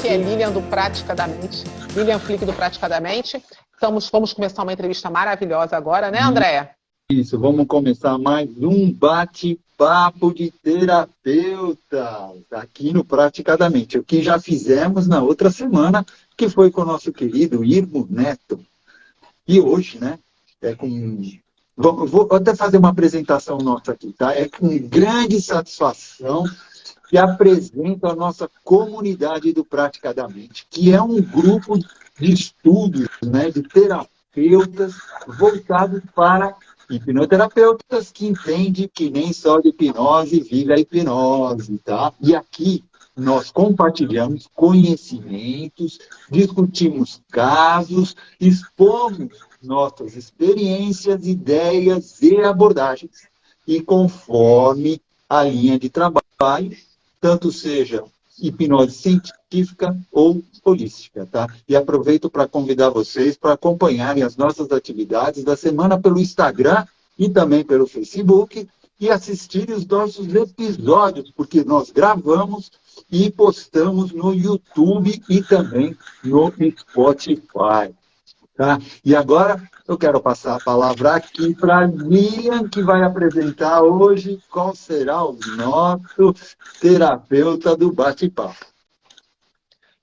aqui é Lilian do Praticadamente, Lilian Flick do Praticadamente. Vamos começar uma entrevista maravilhosa agora, né, Andréia? Isso, vamos começar mais um bate-papo de terapeuta aqui no Praticadamente. O que já fizemos na outra semana, que foi com o nosso querido Irmo Neto. E hoje, né, vou até fazer uma apresentação nossa aqui, tá? É com grande satisfação que apresento a nossa comunidade do Praticadamente, que é um grupo de estudos, né, de terapeutas voltados para hipnoterapeutas que entendem que nem só de hipnose vive a hipnose, tá? E aqui nós compartilhamos conhecimentos, discutimos casos, expomos nossas experiências, ideias e abordagens. E conforme a linha de trabalho, tanto seja hipnose científica ou holística, tá? E aproveito para convidar vocês para acompanharem as nossas atividades da semana pelo Instagram e também pelo Facebook e assistirem os nossos episódios, porque nós gravamos e postamos no YouTube e também no Spotify. Tá? E agora eu quero passar a palavra aqui para a Lilian, que vai apresentar hoje qual será o nosso terapeuta do bate-papo.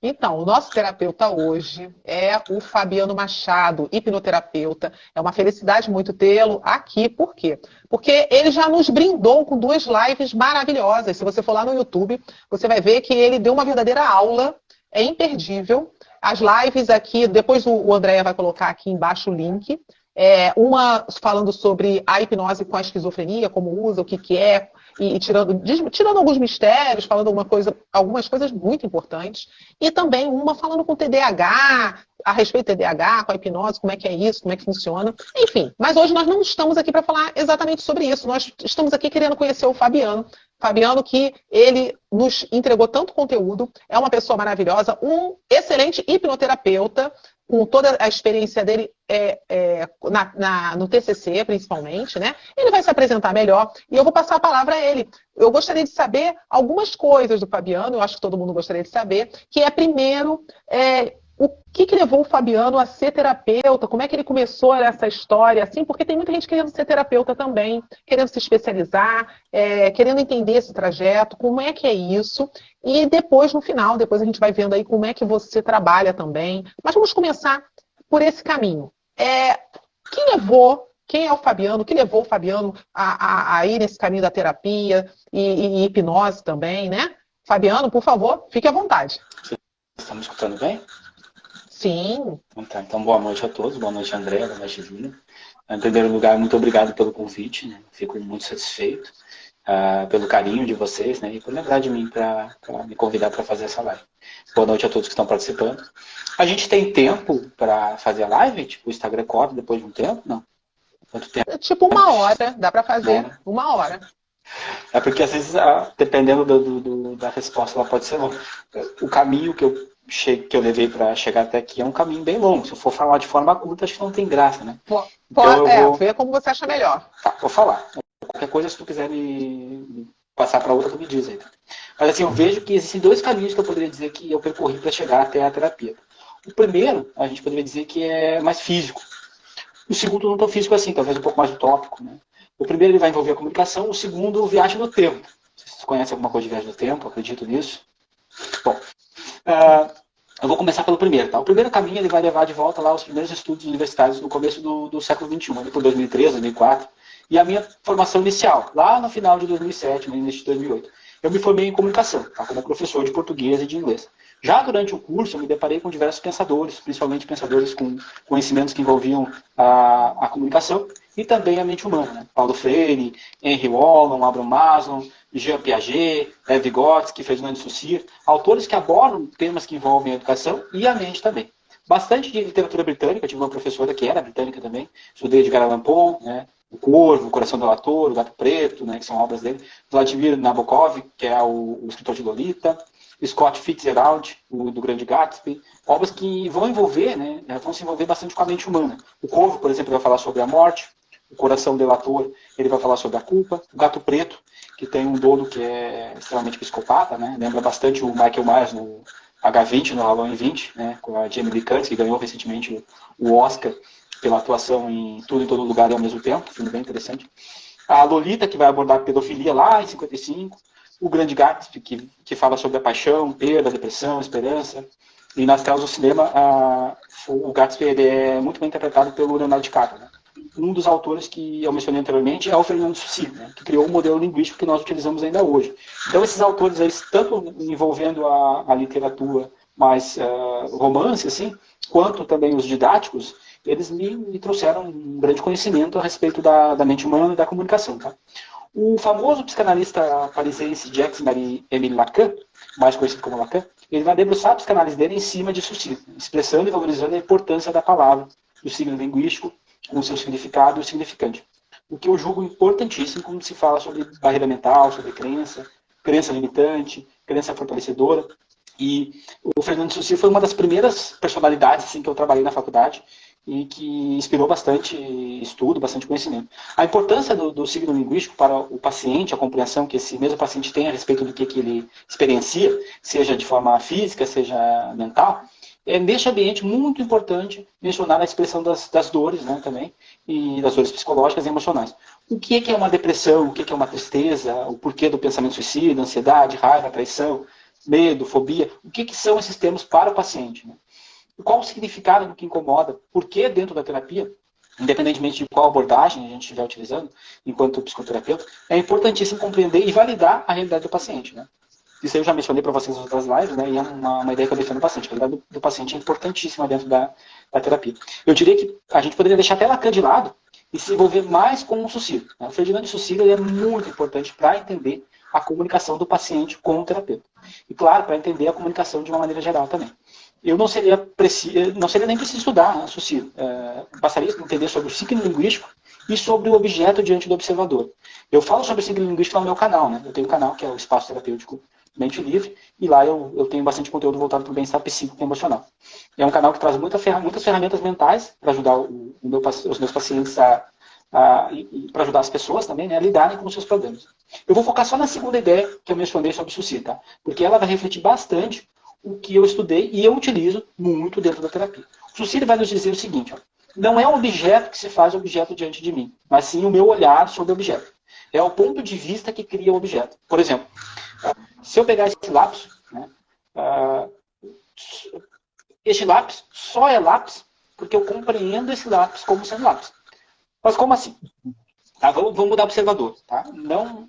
Então, o nosso terapeuta hoje é o Fabiano Machado, hipnoterapeuta. É uma felicidade muito tê-lo aqui. Por quê? Porque ele já nos brindou com 2 lives maravilhosas. Se você for lá no YouTube, você vai ver que ele deu uma verdadeira aula. É imperdível. As lives aqui, depois o Andréia vai colocar aqui embaixo o link. Uma falando sobre a hipnose com a esquizofrenia, como usa, o que é, e tirando alguns mistérios, falando algumas coisas muito importantes. E também uma falando com TDAH, a respeito do TDAH, com a hipnose, como é que é isso, como é que funciona. Enfim, mas hoje nós não estamos aqui para falar exatamente sobre isso. Nós estamos aqui querendo conhecer o Fabiano. Fabiano, que ele nos entregou tanto conteúdo, é uma pessoa maravilhosa, um excelente hipnoterapeuta, com toda a experiência dele no TCC, principalmente, né? Ele vai se apresentar melhor e eu vou passar a palavra a ele. Eu gostaria de saber algumas coisas do Fabiano, eu acho que todo mundo gostaria de saber, que é, primeiro, o que levou o Fabiano a ser terapeuta, como é que ele começou essa história, assim, porque tem muita gente querendo ser terapeuta também, querendo se especializar, querendo entender esse trajeto, como é que é isso, e depois, no final, depois a gente vai vendo aí como é que você trabalha também, mas vamos começar por esse caminho. Quem é o Fabiano? O que levou o Fabiano a ir nesse caminho da terapia e hipnose também, né? Fabiano, por favor, fique à vontade. Vocês estão me escutando bem? Sim. Então, boa noite a todos. Boa noite, André. Boa noite, Lina. Em primeiro lugar, muito obrigado pelo convite. Né? Fico muito satisfeito pelo carinho de vocês, né? E por lembrar de mim para me convidar para fazer essa live. Boa noite a todos que estão participando. A gente tem tempo para fazer a live? Tipo, o Instagram corta depois de um tempo? Não? Quanto tempo? Tipo 1 hora. Dá para fazer 1 hora. É porque, às vezes, dependendo da resposta, ela pode ser longa. O caminho que eu levei para chegar até aqui é um caminho bem longo. Se eu for falar de forma curta, acho que não tem graça, né? Vê como você acha melhor. Tá, vou falar. Qualquer coisa, se tu quiser me passar para outra, tu me diz aí. Mas assim, eu vejo que existem 2 caminhos que eu poderia dizer que eu percorri para chegar até a terapia. O primeiro, a gente poderia dizer que é mais físico. O segundo não tão físico assim, talvez um pouco mais utópico, né? O primeiro ele vai envolver a comunicação, o segundo, viagem no tempo. Vocês conhecem alguma coisa de viagem no tempo? Acredito nisso? Bom, eu vou começar pelo primeiro, tá? O primeiro caminho ele vai levar de volta lá aos primeiros estudos universitários no começo do século XXI, ali por 2003, 2004. E a minha formação inicial, lá no final de 2007, no início de 2008. Eu me formei em comunicação, tá? Como professor de português e de inglês. Já durante o curso, eu me deparei com diversos pensadores, principalmente pensadores com conhecimentos que envolviam a comunicação e também a mente humana. Né? Paulo Freire, Henry Wallon, Abraham Maslow, Jean Piaget, Lev Vygotsky, Ferdinand de Saussure, autores que abordam temas que envolvem a educação e a mente também. Bastante de literatura britânica, tive uma professora que era britânica também, estudei Edgar Allan Poe, né? O Corvo, O Coração do Delator, O Gato Preto, né, que são obras dele, Vladimir Nabokov, que é o escritor de Lolita, Scott Fitzgerald, do Grande Gatsby, obras que vão envolver, né, vão se envolver bastante com a mente humana. O Corvo, por exemplo, vai falar sobre a morte, O Coração do Delator, ele vai falar sobre a culpa, O Gato Preto, que tem um dono que é extremamente psicopata, né, lembra bastante o Michael Myers H20 no Halloween 20, né, com a Jamie Lee Curtis, que ganhou recentemente o Oscar pela atuação em Tudo em Todo Lugar e ao Mesmo Tempo, filme bem interessante. A Lolita, que vai abordar pedofilia lá em 55. O Grande Gatsby, que fala sobre a paixão, perda, depressão, esperança. E nas telas do cinema, o Gatsby ele é muito bem interpretado pelo Leonardo DiCaprio. Né? Um dos autores que eu mencionei anteriormente é o Fernando Sucy, né? Que criou o modelo linguístico que nós utilizamos ainda hoje. Então, esses autores, eles, tanto envolvendo a literatura mais romance, assim, quanto também os didáticos, eles me trouxeram um grande conhecimento a respeito da mente humana e da comunicação. Tá? O famoso psicanalista parisiense Jacques-Marie-Émile Lacan, mais conhecido como Lacan, ele vai debruçar a psicanálise dele em cima de Sucy, expressando e valorizando a importância da palavra, do signo linguístico, com o seu significado e o significante. O que eu julgo importantíssimo quando se fala sobre barreira mental, sobre crença, crença limitante, crença fortalecedora. E o Fernando Sucy foi uma das primeiras personalidades assim, que eu trabalhei na faculdade e que inspirou bastante estudo, bastante conhecimento. A importância do signo linguístico para o paciente, a compreensão que esse mesmo paciente tem a respeito do que ele experiencia, seja de forma física, seja mental, é neste ambiente muito importante mencionar a expressão das dores, né, também, e das dores psicológicas e emocionais. O que é uma depressão, o que é uma tristeza, o porquê do pensamento suicida, ansiedade, raiva, traição, medo, fobia, o que são esses termos para o paciente, né? Qual o significado do que incomoda, por que dentro da terapia, independentemente de qual abordagem a gente estiver utilizando, enquanto psicoterapeuta, é importantíssimo compreender e validar a realidade do paciente, né? Isso eu já mencionei para vocês nas outras lives, né? E é uma ideia que eu defendo no paciente. A realidade do paciente é importantíssima dentro da terapia. Eu diria que a gente poderia deixar até Lacan de lado e se envolver mais com o Sucy. Né? O Ferdinand de Sucy ele é muito importante para entender a comunicação do paciente com o terapeuta. E, claro, para entender a comunicação de uma maneira geral também. Eu não seria nem preciso estudar a Sucy. Bastaria entender sobre o signo linguístico e sobre o objeto diante do observador. Eu falo sobre o signo linguístico no meu canal. Né? Eu tenho um canal que é o Espaço Terapêutico Mente Livre, e lá eu tenho bastante conteúdo voltado para o bem-estar psíquico e emocional. É um canal que traz muitas ferramentas mentais para ajudar os meus pacientes e para ajudar as pessoas também, né, a lidarem com os seus problemas. Eu vou focar só na segunda ideia que eu mencionei sobre o Sucy, tá? Porque ela vai refletir bastante o que eu estudei e eu utilizo muito dentro da terapia. O Sucy vai nos dizer o seguinte, ó, não é o objeto que se faz objeto diante de mim, mas sim o meu olhar sobre o objeto. É o ponto de vista que cria o objeto. Por exemplo, se eu pegar esse lápis, né, este lápis só é lápis porque eu compreendo esse lápis como sendo lápis. Mas como assim? Tá, vamos mudar o observador. Tá?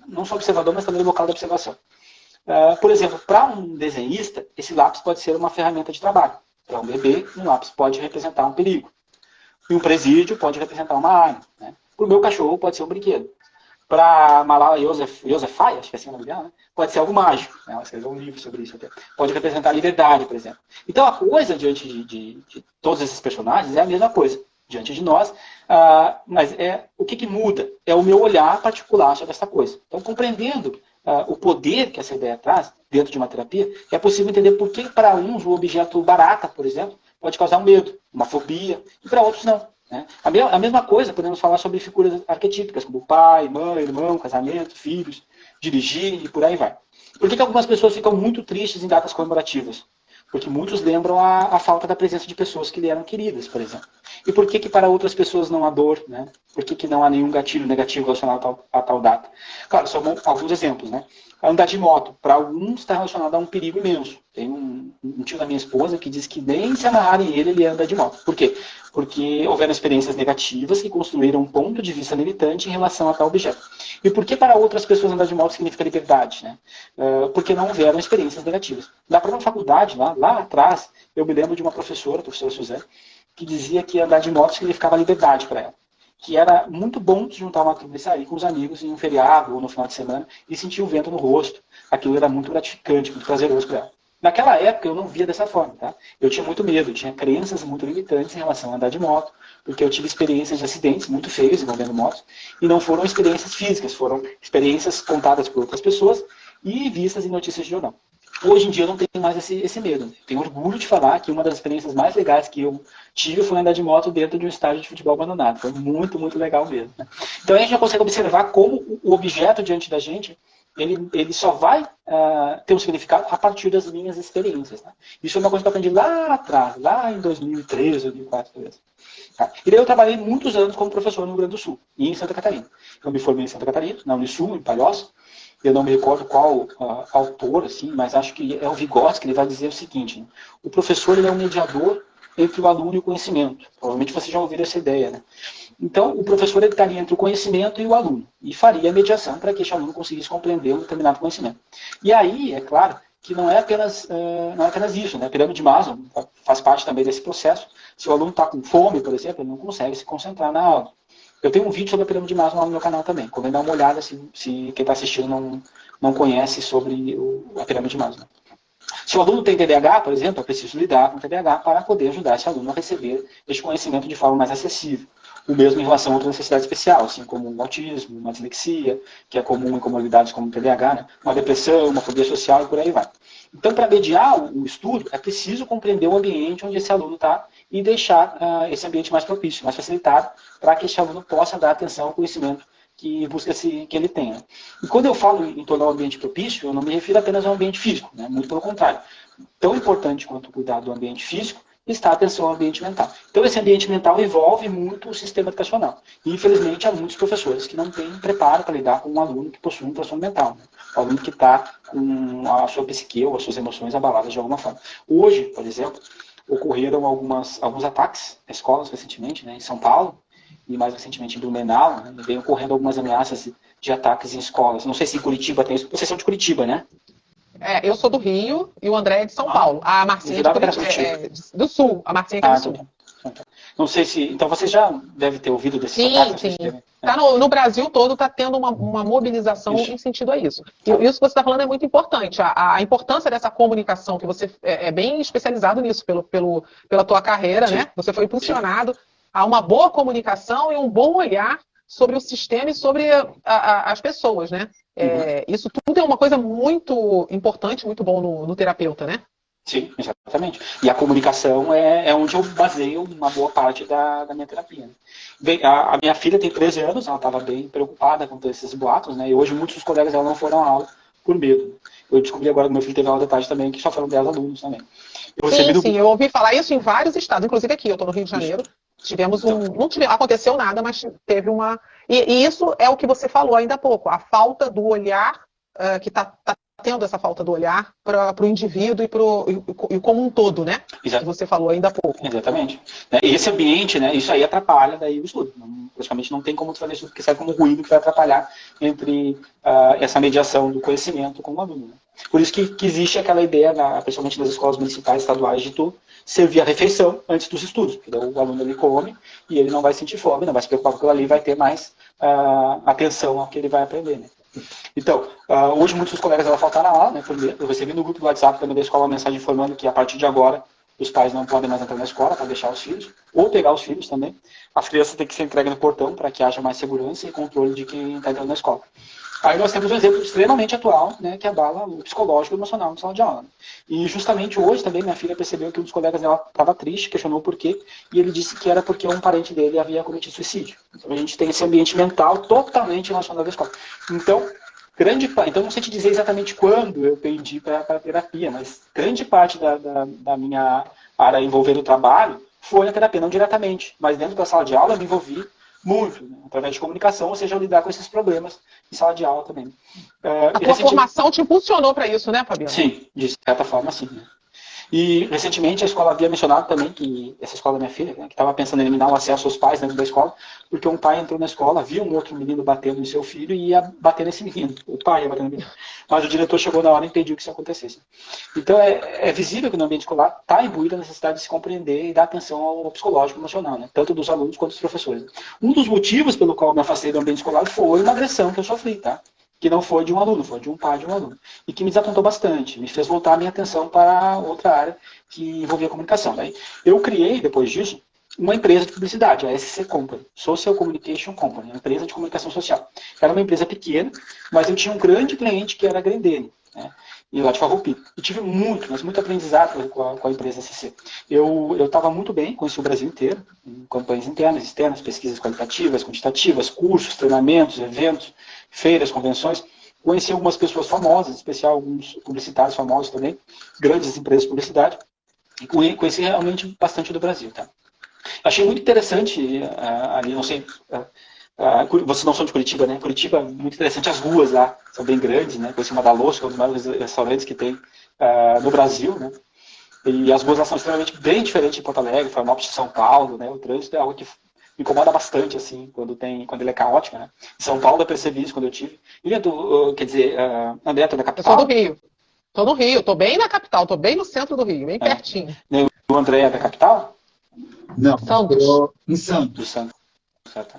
Não só observador, mas também o local da observação. Por exemplo, para um desenhista, esse lápis pode ser uma ferramenta de trabalho. Para um bebê, um lápis pode representar um perigo. E um presídio pode representar uma arma. Né? Para o meu cachorro, pode ser um brinquedo. Para Malala Yousafzai, acho que é assim o nome dela, né? Pode ser algo mágico. Né? Ela escreveu um livro sobre isso até. Pode representar a liberdade, por exemplo. Então a coisa diante de todos esses personagens é a mesma coisa diante de nós, mas o que muda? É o meu olhar particular sobre essa coisa. Então, compreendendo o poder que essa ideia traz dentro de uma terapia, é possível entender por que para uns o objeto barata, por exemplo, pode causar um medo, uma fobia, e para outros não. Né? A mesma coisa, podemos falar sobre figuras arquetípicas, como pai, mãe, irmão, casamento, filhos, dirigir e por aí vai. Por que algumas pessoas ficam muito tristes em datas comemorativas? Porque muitos lembram a falta da presença de pessoas que lhe eram queridas, por exemplo. E por que para outras pessoas não há dor? Né? Por que não há nenhum gatilho negativo relacionado a tal data? Claro, são alguns exemplos. Né? Andar de moto, para alguns está relacionado a um perigo imenso. Tem um tio da minha esposa que diz que nem se amarrarem ele anda de moto. Por quê? Porque houveram experiências negativas que construíram um ponto de vista limitante em relação a tal objeto. E por que para outras pessoas andar de moto significa liberdade? Né? Porque não houveram experiências negativas. Na própria faculdade, lá atrás, eu me lembro de uma professora, a professora Suzé, que dizia que andar de moto significava liberdade para ela. Que era muito bom se juntar uma turma e sair com os amigos em um feriado ou no final de semana e sentir o vento no rosto. Aquilo era muito gratificante, muito prazeroso para ela. Naquela época eu não via dessa forma, tá? Eu tinha muito medo, eu tinha crenças muito limitantes em relação a andar de moto, porque eu tive experiências de acidentes muito feios envolvendo motos, e não foram experiências físicas, foram experiências contadas por outras pessoas e vistas em notícias de jornal. Hoje em dia eu não tenho mais esse medo. Tenho orgulho de falar que uma das experiências mais legais que eu tive foi andar de moto dentro de um estádio de futebol abandonado. Foi muito, muito legal mesmo. Né? Então a gente já consegue observar como o objeto diante da gente, ele só vai ter um significado a partir das minhas experiências. Né? Isso é uma coisa que eu aprendi lá atrás, lá em 2013, 2004, 2013. Tá? E daí eu trabalhei muitos anos como professor no Rio Grande do Sul e em Santa Catarina. Eu me formei em Santa Catarina, na Unisul, em Palhoça. Eu não me recordo qual autor, assim, mas acho que é o Vygotsky, ele vai dizer o seguinte, né? O professor ele é um mediador entre o aluno e o conhecimento. Provavelmente você já ouviu essa ideia, né? Então, o professor ele estaria entre o conhecimento e o aluno, e faria a mediação para que esse aluno conseguisse compreender um determinado conhecimento. E aí, é claro, que não é apenas isso, né? A pirâmide de Maslow faz parte também desse processo. Se o aluno está com fome, por exemplo, ele não consegue se concentrar na aula. Eu tenho um vídeo sobre a pirâmide de Maslow lá no meu canal também. Convém dar uma olhada se quem está assistindo não conhece sobre a pirâmide de Maslow. Se o aluno tem TDAH, por exemplo, é preciso lidar com o TDAH para poder ajudar esse aluno a receber este conhecimento de forma mais acessível. O mesmo em relação a outra necessidade especial, assim como o autismo, uma dislexia, que é comum em comorbidades como o TDAH, né? Uma depressão, uma fobia social e por aí vai. Então, para mediar o estudo, é preciso compreender o ambiente onde esse aluno está e deixar esse ambiente mais propício, mais facilitado, para que esse aluno possa dar atenção ao conhecimento que busca-se que ele tenha. E quando eu falo em tornar o ambiente propício, eu não me refiro apenas ao ambiente físico, né? Muito pelo contrário. Tão importante quanto cuidar do ambiente físico está a atenção ao ambiente mental. Então, esse ambiente mental envolve muito o sistema educacional. E, infelizmente, há muitos professores que não têm preparo para lidar com um aluno que possui um transtorno mental. Né? O aluno que está com a sua psique ou as suas emoções abaladas de alguma forma. Hoje, por exemplo, ocorreram alguns ataques em escolas recentemente, né, em São Paulo, e mais recentemente em Blumenau, né, e vem ocorrendo algumas ameaças de ataques em escolas. Não sei se em Curitiba tem isso. Vocês são de Curitiba, né? Eu sou do Rio e o André é de São Paulo. A Marcinha é do Sul. A Marcinha é do Sul. Não sei se... Então você já deve ter ouvido desses ataques? Sim. Tá no Brasil todo está tendo uma mobilização em sentido a isso. E isso que você está falando é muito importante. A importância dessa comunicação, que você é bem especializado nisso pela tua carreira, né? Você foi impulsionado a uma boa comunicação e um bom olhar sobre o sistema e sobre as pessoas, né? Isso tudo é uma coisa muito importante, muito bom no terapeuta, né? Sim, exatamente. E a comunicação é onde eu baseio uma boa parte da minha terapia. Né? A minha filha tem 13 anos, ela estava bem preocupada com esses boatos, né? E hoje muitos dos colegas dela não foram à aula por medo. Eu descobri agora que meu filho teve aula de tarde também, que só foram 10 alunos também. Sim, eu ouvi falar isso em vários estados, inclusive aqui, eu estou no Rio de Janeiro. Tivemos aconteceu nada, mas teve uma... E isso é o que você falou ainda há pouco, a falta do olhar, que está tendo essa falta do olhar para o indivíduo e como um todo, né? Exato. Que você falou ainda há pouco. Exatamente. Esse ambiente, né, isso aí atrapalha daí o estudo. Praticamente não tem como tu fazer estudo, porque sai como ruído que vai atrapalhar entre essa mediação do conhecimento com o aluno. Né? Por isso que existe aquela ideia, principalmente nas escolas municipais, estaduais, de tu servir a refeição antes dos estudos. Porque o aluno ele come e ele não vai sentir fome, não vai se preocupar com aquilo ali, vai ter mais atenção ao que ele vai aprender. Né? Então, hoje muitos dos colegas faltaram a aula, né? Eu recebi no grupo do WhatsApp também da escola uma mensagem informando que a partir de agora os pais não podem mais entrar na escola para deixar os filhos, ou pegar os filhos também. As crianças têm que ser entregues no portão para que haja mais segurança e controle de quem está entrando na escola. Aí nós temos um exemplo extremamente atual, né, que abala o psicológico e o emocional na sala de aula. Né? E justamente hoje também minha filha percebeu que um dos colegas dela estava triste, questionou o porquê, e ele disse que era porque um parente dele havia cometido suicídio. Então a gente tem esse ambiente mental totalmente relacionado à escola. Então não sei te dizer exatamente quando eu pendi para a terapia, mas grande parte da minha área envolvendo o trabalho foi a terapia, não diretamente, mas dentro da sala de aula eu me envolvi muito, né, através de comunicação, ou seja, lidar com esses problemas em sala de aula também. A tua formação te impulsionou para isso, né, Fabiano? Sim, de certa forma, sim. Né? E, recentemente, a escola havia mencionado também que essa escola da minha filha, né, que estava pensando em eliminar o acesso aos pais dentro da escola, porque um pai entrou na escola, viu um outro menino batendo no seu filho e ia bater nesse menino. O pai ia bater no menino. Mas o diretor chegou na hora e impediu que isso acontecesse. Então, é visível que no ambiente escolar está imbuída a necessidade de se compreender e dar atenção ao psicológico e emocional, né, tanto dos alunos quanto dos professores. Um dos motivos pelo qual eu me afastei do ambiente escolar foi uma agressão que eu sofri, tá? Que não foi de um aluno, foi de um pai de um aluno. E que me desapontou bastante, me fez voltar a minha atenção para outra área que envolvia comunicação. Daí eu criei, depois disso, uma empresa de publicidade, a SC Company, Social Communication Company, uma empresa de comunicação social. Era uma empresa pequena, mas eu tinha um grande cliente que era a Grendene. Né? e lá de Farroupilha. E tive muito, mas muito aprendizado com a empresa SCC. Eu estava muito bem, conheci o Brasil inteiro, em campanhas internas, externas, pesquisas qualitativas, quantitativas, cursos, treinamentos, eventos, feiras, convenções. Conheci algumas pessoas famosas, em especial alguns publicitários famosos também, grandes empresas de publicidade, e conheci realmente bastante do Brasil. Tá? Achei muito interessante, ali, não sei, vocês não são de Curitiba, né? Curitiba é muito interessante, as ruas lá são bem grandes, né? Conheci Madaloso, que é um dos maiores restaurantes que tem no Brasil, né? E as ruas lá são extremamente bem diferentes de Porto Alegre, Florianópolis, São Paulo, né? O trânsito é algo que me incomoda bastante, assim, quando ele é caótico, né? Em São Paulo eu percebi isso quando eu tive. E quer dizer, André, tu é da Eu sou do capital? Rio. Tô no Rio, tô bem na capital, tô bem no centro do Rio, bem pertinho. O André é da capital? Não, Santos. estou em Do Santos. Santos.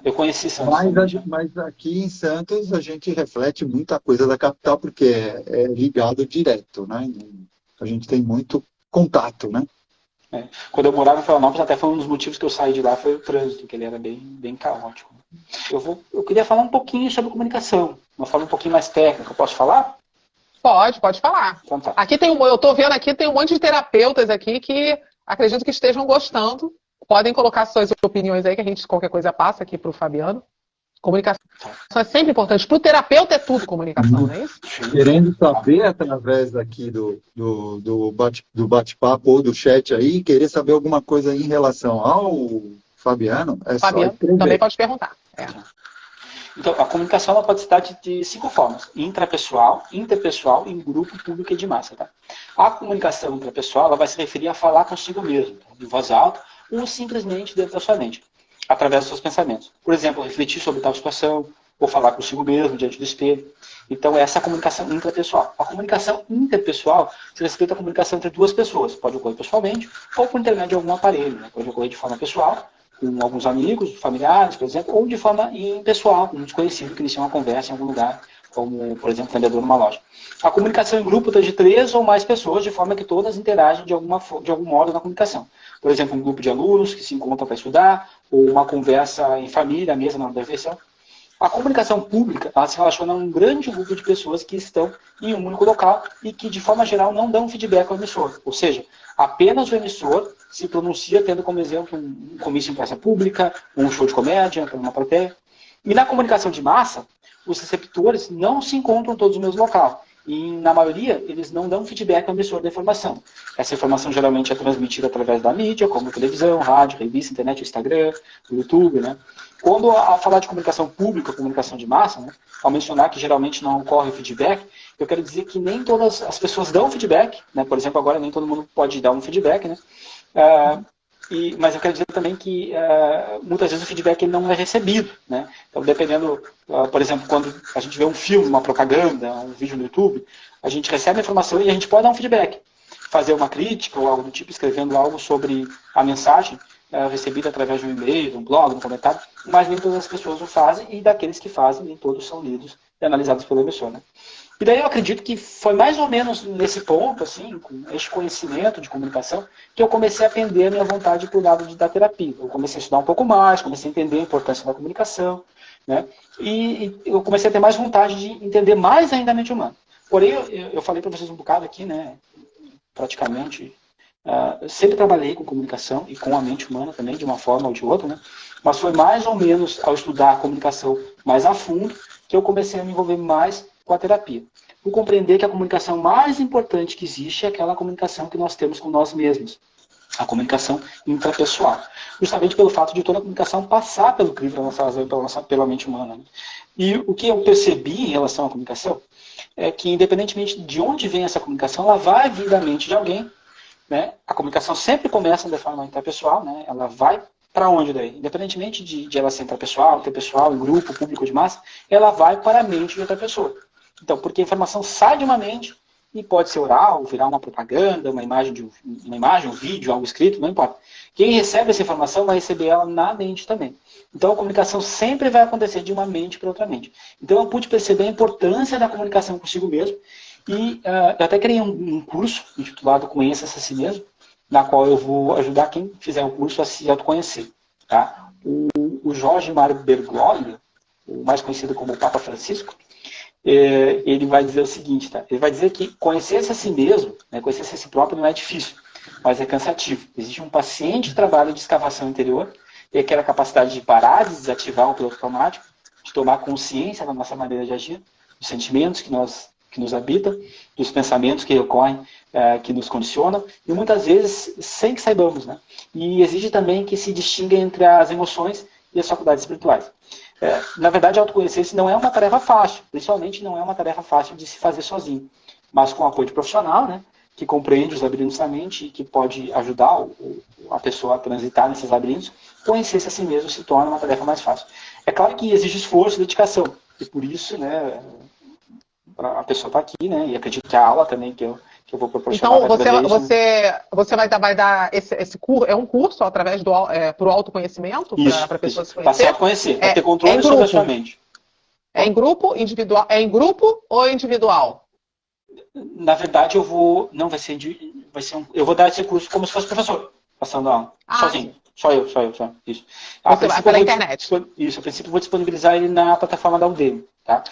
Eu conheci Santos Mas, também já. mas aqui em Santos a gente reflete muita coisa da capital porque é ligado direto, né? A gente tem muito contato, né? Quando eu morava em Florianópolis, até foi um dos motivos que eu saí de lá, foi o trânsito, que ele era bem, bem caótico. Eu queria falar um pouquinho sobre comunicação, uma forma um pouquinho mais técnica. Eu posso falar? Pode falar. Então tá. Aqui eu tô vendo aqui, tem um monte de terapeutas aqui que acredito que estejam gostando. Podem colocar suas opiniões aí, que a gente, qualquer coisa, passa aqui para o Fabiano. Comunicação é sempre importante. Para o terapeuta é tudo comunicação, não é isso? Querendo saber através aqui do bate-papo ou do chat aí, querer saber alguma coisa em relação ao Fabiano, é só Fabiano escrever. também pode perguntar. Então, a comunicação ela pode se dar de 5 formas: intrapessoal, interpessoal, em grupo, público e de massa. Tá? A comunicação intrapessoal ela vai se referir a falar consigo mesmo, tá? De voz alta, ou simplesmente dentro da sua mente, através dos seus pensamentos. Por exemplo, refletir sobre tal situação, ou falar consigo mesmo diante do espelho. Então, essa é a comunicação intrapessoal. A comunicação interpessoal se refere à comunicação entre duas pessoas. Pode ocorrer pessoalmente ou por intermédio de algum aparelho. Né? Pode ocorrer de forma pessoal, com alguns amigos, familiares, por exemplo, ou de forma impessoal, com um desconhecido que inicia uma conversa em algum lugar, como, por exemplo, vendedor numa loja. A comunicação em grupo está de 3 ou mais pessoas, de forma que todas interagem de algum modo na comunicação. Por exemplo, um grupo de alunos que se encontram para estudar, ou uma conversa em família, à mesa na hora da refeição. A comunicação pública ela se relaciona a um grande grupo de pessoas que estão em um único local e que, de forma geral, não dão feedback ao emissor. Ou seja, apenas o emissor se pronuncia tendo como exemplo um comício em praça pública, um show de comédia, para uma plateia. E na comunicação de massa, os receptores não se encontram todos no mesmo local. E, na maioria, eles não dão feedback ao emissor da informação. Essa informação geralmente é transmitida através da mídia, como televisão, rádio, revista, internet, Instagram, YouTube, né? Quando, ao falar de comunicação pública, comunicação de massa, né, ao mencionar que geralmente não ocorre feedback, eu quero dizer que nem todas as pessoas dão feedback, né? Por exemplo, agora nem todo mundo pode dar um feedback, né? Mas eu quero dizer também que muitas vezes o feedback ele não é recebido, né? Então, dependendo, por exemplo, quando a gente vê um filme, uma propaganda, um vídeo no YouTube, a gente recebe a informação e a gente pode dar um feedback. Fazer uma crítica ou algo do tipo, escrevendo algo sobre a mensagem recebida através de um e-mail, um blog, um comentário, mas nem todas as pessoas o fazem e daqueles que fazem, nem todos são lidos e analisados pelo emissor, né? E daí eu acredito que foi mais ou menos nesse ponto, assim, com este conhecimento de comunicação, que eu comecei a aprender a minha vontade para o lado da terapia. Eu comecei a estudar um pouco mais, comecei a entender a importância da comunicação, né? E eu comecei a ter mais vontade de entender mais ainda a mente humana. Porém, eu falei para vocês um bocado aqui, né? Praticamente, eu sempre trabalhei com comunicação e com a mente humana também, de uma forma ou de outra, né? Mas foi mais ou menos ao estudar a comunicação mais a fundo que eu comecei a me envolver mais com a terapia. Por compreender que a comunicação mais importante que existe é aquela comunicação que nós temos com nós mesmos. A comunicação intrapessoal. Justamente pelo fato de toda a comunicação passar pelo crivo da nossa razão e pela mente humana. Né? E o que eu percebi em relação à comunicação é que, independentemente de onde vem essa comunicação, ela vai vir da mente de alguém. Né? A comunicação sempre começa de forma intrapessoal, né? Ela vai para onde daí? Independentemente de ela ser intrapessoal, interpessoal, em grupo, público de massa, ela vai para a mente de outra pessoa. Então, porque a informação sai de uma mente e pode ser oral, virar uma propaganda, uma imagem, um vídeo, algo escrito, não importa. Quem recebe essa informação vai receber ela na mente também. Então, a comunicação sempre vai acontecer de uma mente para outra mente. Então, eu pude perceber a importância da comunicação consigo mesmo e eu até criei um curso intitulado Conheça-se a Si Mesmo, na qual eu vou ajudar quem fizer o curso a se autoconhecer. Tá? O Jorge Mário Bergoglio, o mais conhecido como Papa Francisco, ele vai dizer o seguinte, tá? Ele vai dizer que conhecer-se a si mesmo, né, conhecer-se a si próprio não é difícil, mas é cansativo. Existe um paciente trabalho de escavação interior, e aquela capacidade de parar, de desativar o piloto automático, de tomar consciência da nossa maneira de agir, dos sentimentos que nos habitam, dos pensamentos que ocorrem, que nos condicionam, e muitas vezes sem que saibamos, né? E exige também que se distinga entre as emoções e as faculdades espirituais. Na verdade, autoconhecer-se não é uma tarefa fácil, principalmente não é uma tarefa fácil de se fazer sozinho, mas com apoio de profissional, né, que compreende os labirintos da mente e que pode ajudar a pessoa a transitar nesses labirintos, conhecer-se a si mesmo se torna uma tarefa mais fácil. É claro que exige esforço e dedicação, e por isso, né, a pessoa está aqui, né, e acredito que a aula também que eu vou proporcionar. Então, você vai dar esse curso, é um curso através pro autoconhecimento, para a pessoa se conhecer? Para se autoconhecer, para ter controle sobre a sua mente. É em grupo, individual? É em grupo ou individual? Na verdade, eu vou dar esse curso como se fosse professor, passando a aula, sozinho. Só eu. Isso. Você vai pela internet? Isso, a princípio eu vou disponibilizar ele na plataforma da Udemy. Tá?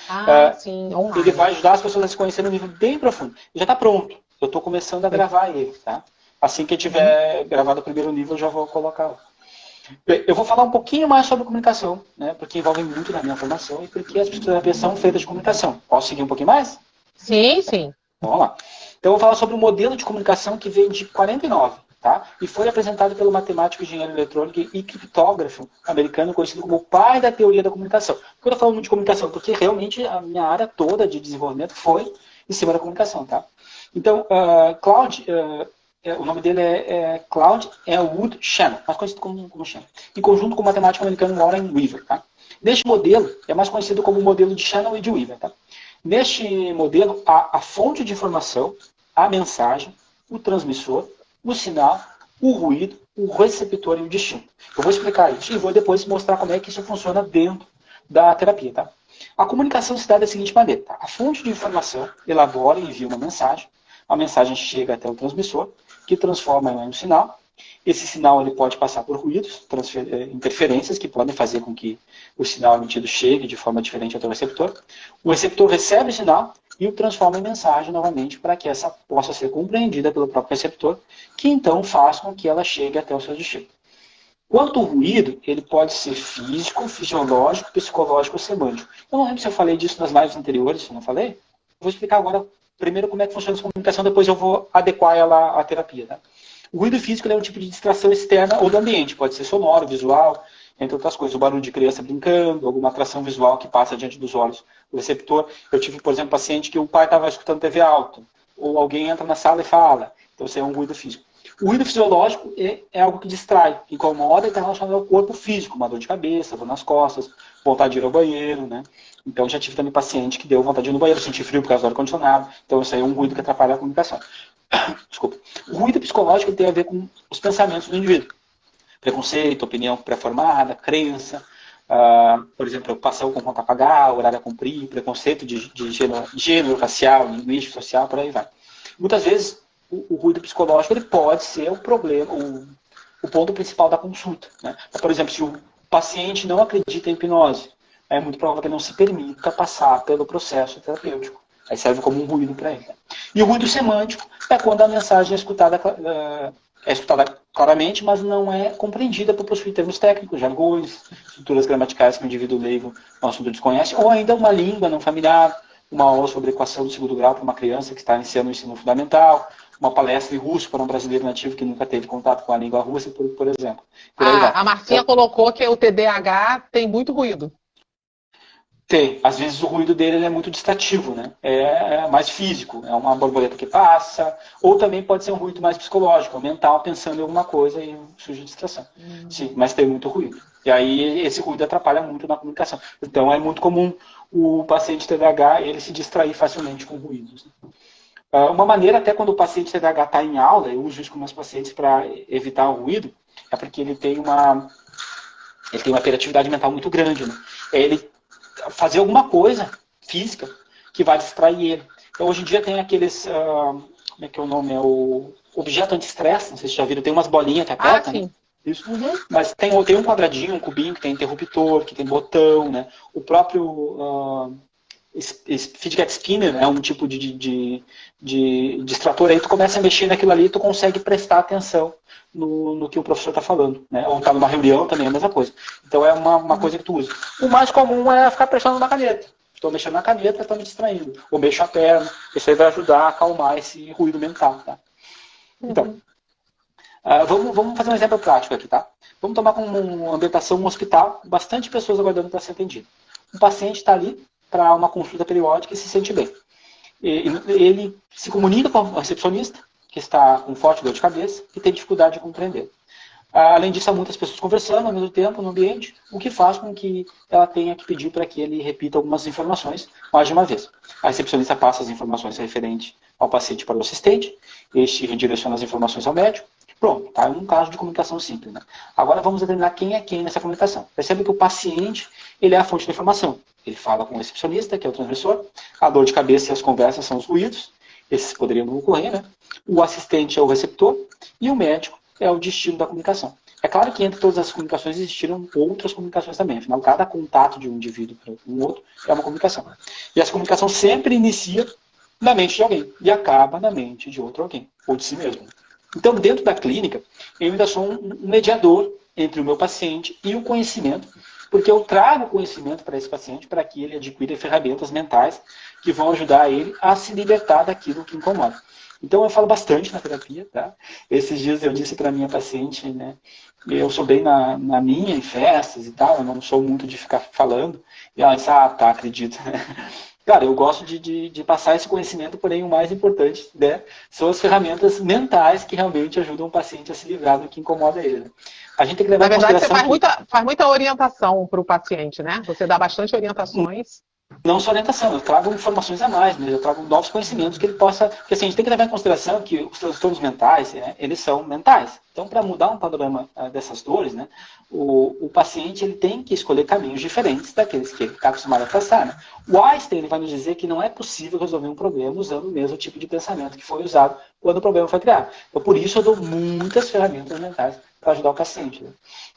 Sim, online. Ele vai ajudar as pessoas a se conhecerem no nível bem profundo. Já está pronto. Eu estou começando a gravar ele. Tá? Assim que eu tiver gravado o primeiro nível, eu já vou colocá-lo. Eu vou falar um pouquinho mais sobre comunicação, né? Porque envolve muito na minha formação e porque as psicoterapias são feitas de comunicação. Posso seguir um pouquinho mais? Sim. Vamos lá. Então eu vou falar sobre o modelo de comunicação que veio de 49, tá? E foi apresentado pelo matemático, engenheiro eletrônico e criptógrafo americano, conhecido como o pai da teoria da comunicação. Por que eu estou falando muito de comunicação? Porque realmente a minha área toda de desenvolvimento foi em cima da comunicação, tá? Então, o nome dele é Claude Elwood Shannon, mais conhecido como Shannon, em conjunto com o matemático americano Warren Weaver, tá? Neste modelo, é mais conhecido como o modelo de Shannon e de Weaver, tá? Neste modelo, há a fonte de informação, a mensagem, o transmissor, o sinal, o ruído, o receptor e o destino. Eu vou explicar isso e vou depois mostrar como é que isso funciona dentro da terapia, tá? A comunicação se dá da seguinte maneira, tá? A fonte de informação elabora e envia uma mensagem, a mensagem chega até o transmissor, que transforma ela em um sinal. Esse sinal ele pode passar por ruídos, interferências que podem fazer com que o sinal emitido chegue de forma diferente até o receptor. O receptor recebe o sinal e o transforma em mensagem novamente para que essa possa ser compreendida pelo próprio receptor, que então faz com que ela chegue até o seu destino. Quanto ao ruído, ele pode ser físico, fisiológico, psicológico ou semântico. Eu não lembro se eu falei disso nas lives anteriores, se eu não falei. Vou explicar agora primeiro como é que funciona essa comunicação, depois eu vou adequar ela à terapia. Tá? O ruído físico é um tipo de distração externa ou do ambiente, pode ser sonoro, visual, entre outras coisas. O barulho de criança brincando, alguma atração visual que passa diante dos olhos do receptor. Eu tive, por exemplo, um paciente que o pai estava escutando TV alto, ou alguém entra na sala e fala. Então, isso é um ruído físico. O ruído fisiológico é algo que distrai, incomoda e está relacionado ao corpo físico, uma dor de cabeça, dor nas costas, vontade de ir ao banheiro, né? Então, já tive também paciente que deu vontade de ir no banheiro, sentir frio por causa do ar-condicionado. Então, isso aí é um ruído que atrapalha a comunicação. Desculpa. O ruído psicológico tem a ver com os pensamentos do indivíduo. Preconceito, opinião pré-formada, crença, por exemplo, preocupação com conta a pagar, horário a cumprir, preconceito de gênero, racial, linguístico, social, por aí vai. Muitas vezes, o ruído psicológico ele pode ser o problema, o ponto principal da consulta. Né? Por exemplo, se o paciente não acredita em hipnose, é muito provável que ele não se permita passar pelo processo terapêutico. Aí serve como um ruído para ele. E o ruído semântico é quando a mensagem é escutada claramente, mas não é compreendida por possuir termos técnicos, jargões, estruturas gramaticais que o indivíduo leigo no assunto desconhece, ou ainda uma língua não familiar, uma aula sobre equação do segundo grau para uma criança que está iniciando o ensino fundamental, uma palestra em russo para um brasileiro nativo que nunca teve contato com a língua russa, por exemplo. A Marcinha colocou que o TDAH tem muito ruído. Tem. Às vezes o ruído dele ele é muito distrativo, né? É mais físico, é uma borboleta que passa, ou também pode ser um ruído mais psicológico, mental, pensando em alguma coisa e surge distração. Sim, mas tem muito ruído. E aí esse ruído atrapalha muito na comunicação. Então é muito comum o paciente TDAH ele se distrair facilmente com ruídos. Né? Uma maneira, até quando o paciente TDAH está em aula, eu uso isso com meus pacientes para evitar o ruído, é porque ele tem uma hiperatividade mental muito grande. Né? Ele fazer alguma coisa física que vai distrair ele. Então, hoje em dia tem aqueles, como é que é o nome? É o objeto anti-estresse, não sei se já viram, tem umas bolinhas que apertam. Sim. Né? Isso. Mas tem um quadradinho, um cubinho que tem interruptor, que tem botão, né? O próprio esse fidget spinner é um tipo de distrator, aí tu começa a mexer naquilo ali e tu consegue prestar atenção no que o professor está falando, né? Ou tá numa reunião também é a mesma coisa. Então é uma coisa que tu usa. O mais comum é ficar pressionando na caneta. Estou mexendo na caneta, estou me distraindo. Ou mexo a perna. Isso aí vai ajudar a acalmar esse ruído mental, tá? Então, vamos fazer um exemplo prático aqui, tá? Vamos tomar como uma ambientação um hospital, bastante pessoas aguardando para ser atendido. Um paciente está ali para uma consulta periódica e se sente bem. Ele se comunica com a recepcionista, que está com forte dor de cabeça e tem dificuldade de compreender. Além disso, há muitas pessoas conversando ao mesmo tempo no ambiente, o que faz com que ela tenha que pedir para que ele repita algumas informações mais de uma vez. A recepcionista passa as informações referentes ao paciente para o assistente, este redireciona as informações ao médico. Pronto, tá? É um caso de comunicação simples, né? Agora vamos determinar quem é quem nessa comunicação. Percebe que o paciente ele é a fonte da informação. Ele fala com o recepcionista, que é o transmissor. A dor de cabeça e as conversas são os ruídos. Esses poderiam não ocorrer, né? O assistente é o receptor e o médico é o destino da comunicação. É claro que entre todas as comunicações existiram outras comunicações também. Afinal, cada contato de um indivíduo para um outro é uma comunicação. E essa comunicação sempre inicia na mente de alguém e acaba na mente de outro alguém, ou de si mesmo. Então, dentro da clínica, eu ainda sou um mediador entre o meu paciente e o conhecimento, porque eu trago conhecimento para esse paciente para que ele adquira ferramentas mentais que vão ajudar ele a se libertar daquilo que incomoda. Então, eu falo bastante na terapia, tá? Esses dias eu disse para minha paciente, né? Eu sou bem na minha, em festas e tal, eu não sou muito de ficar falando. E ela disse, tá, acredito. Cara, eu gosto de passar esse conhecimento, porém o mais importante, né, são as ferramentas mentais que realmente ajudam o paciente a se livrar do que incomoda ele. Né? A gente tem que levar Na em verdade, você consideração faz muita orientação para o paciente, né? Você dá bastante orientações. não só orientação, eu trago informações a mais, né? Eu trago novos conhecimentos que ele possa... Porque assim, a gente tem que levar em consideração que os transtornos mentais, né, eles são mentais. Então, para mudar um panorama dessas dores, né, o paciente ele tem que escolher caminhos diferentes daqueles que ele está acostumado a traçar. Né? O Einstein ele vai nos dizer que não é possível resolver um problema usando o mesmo tipo de pensamento que foi usado quando o problema foi criado. Então, por isso, eu dou muitas ferramentas mentais para ajudar o paciente. Né?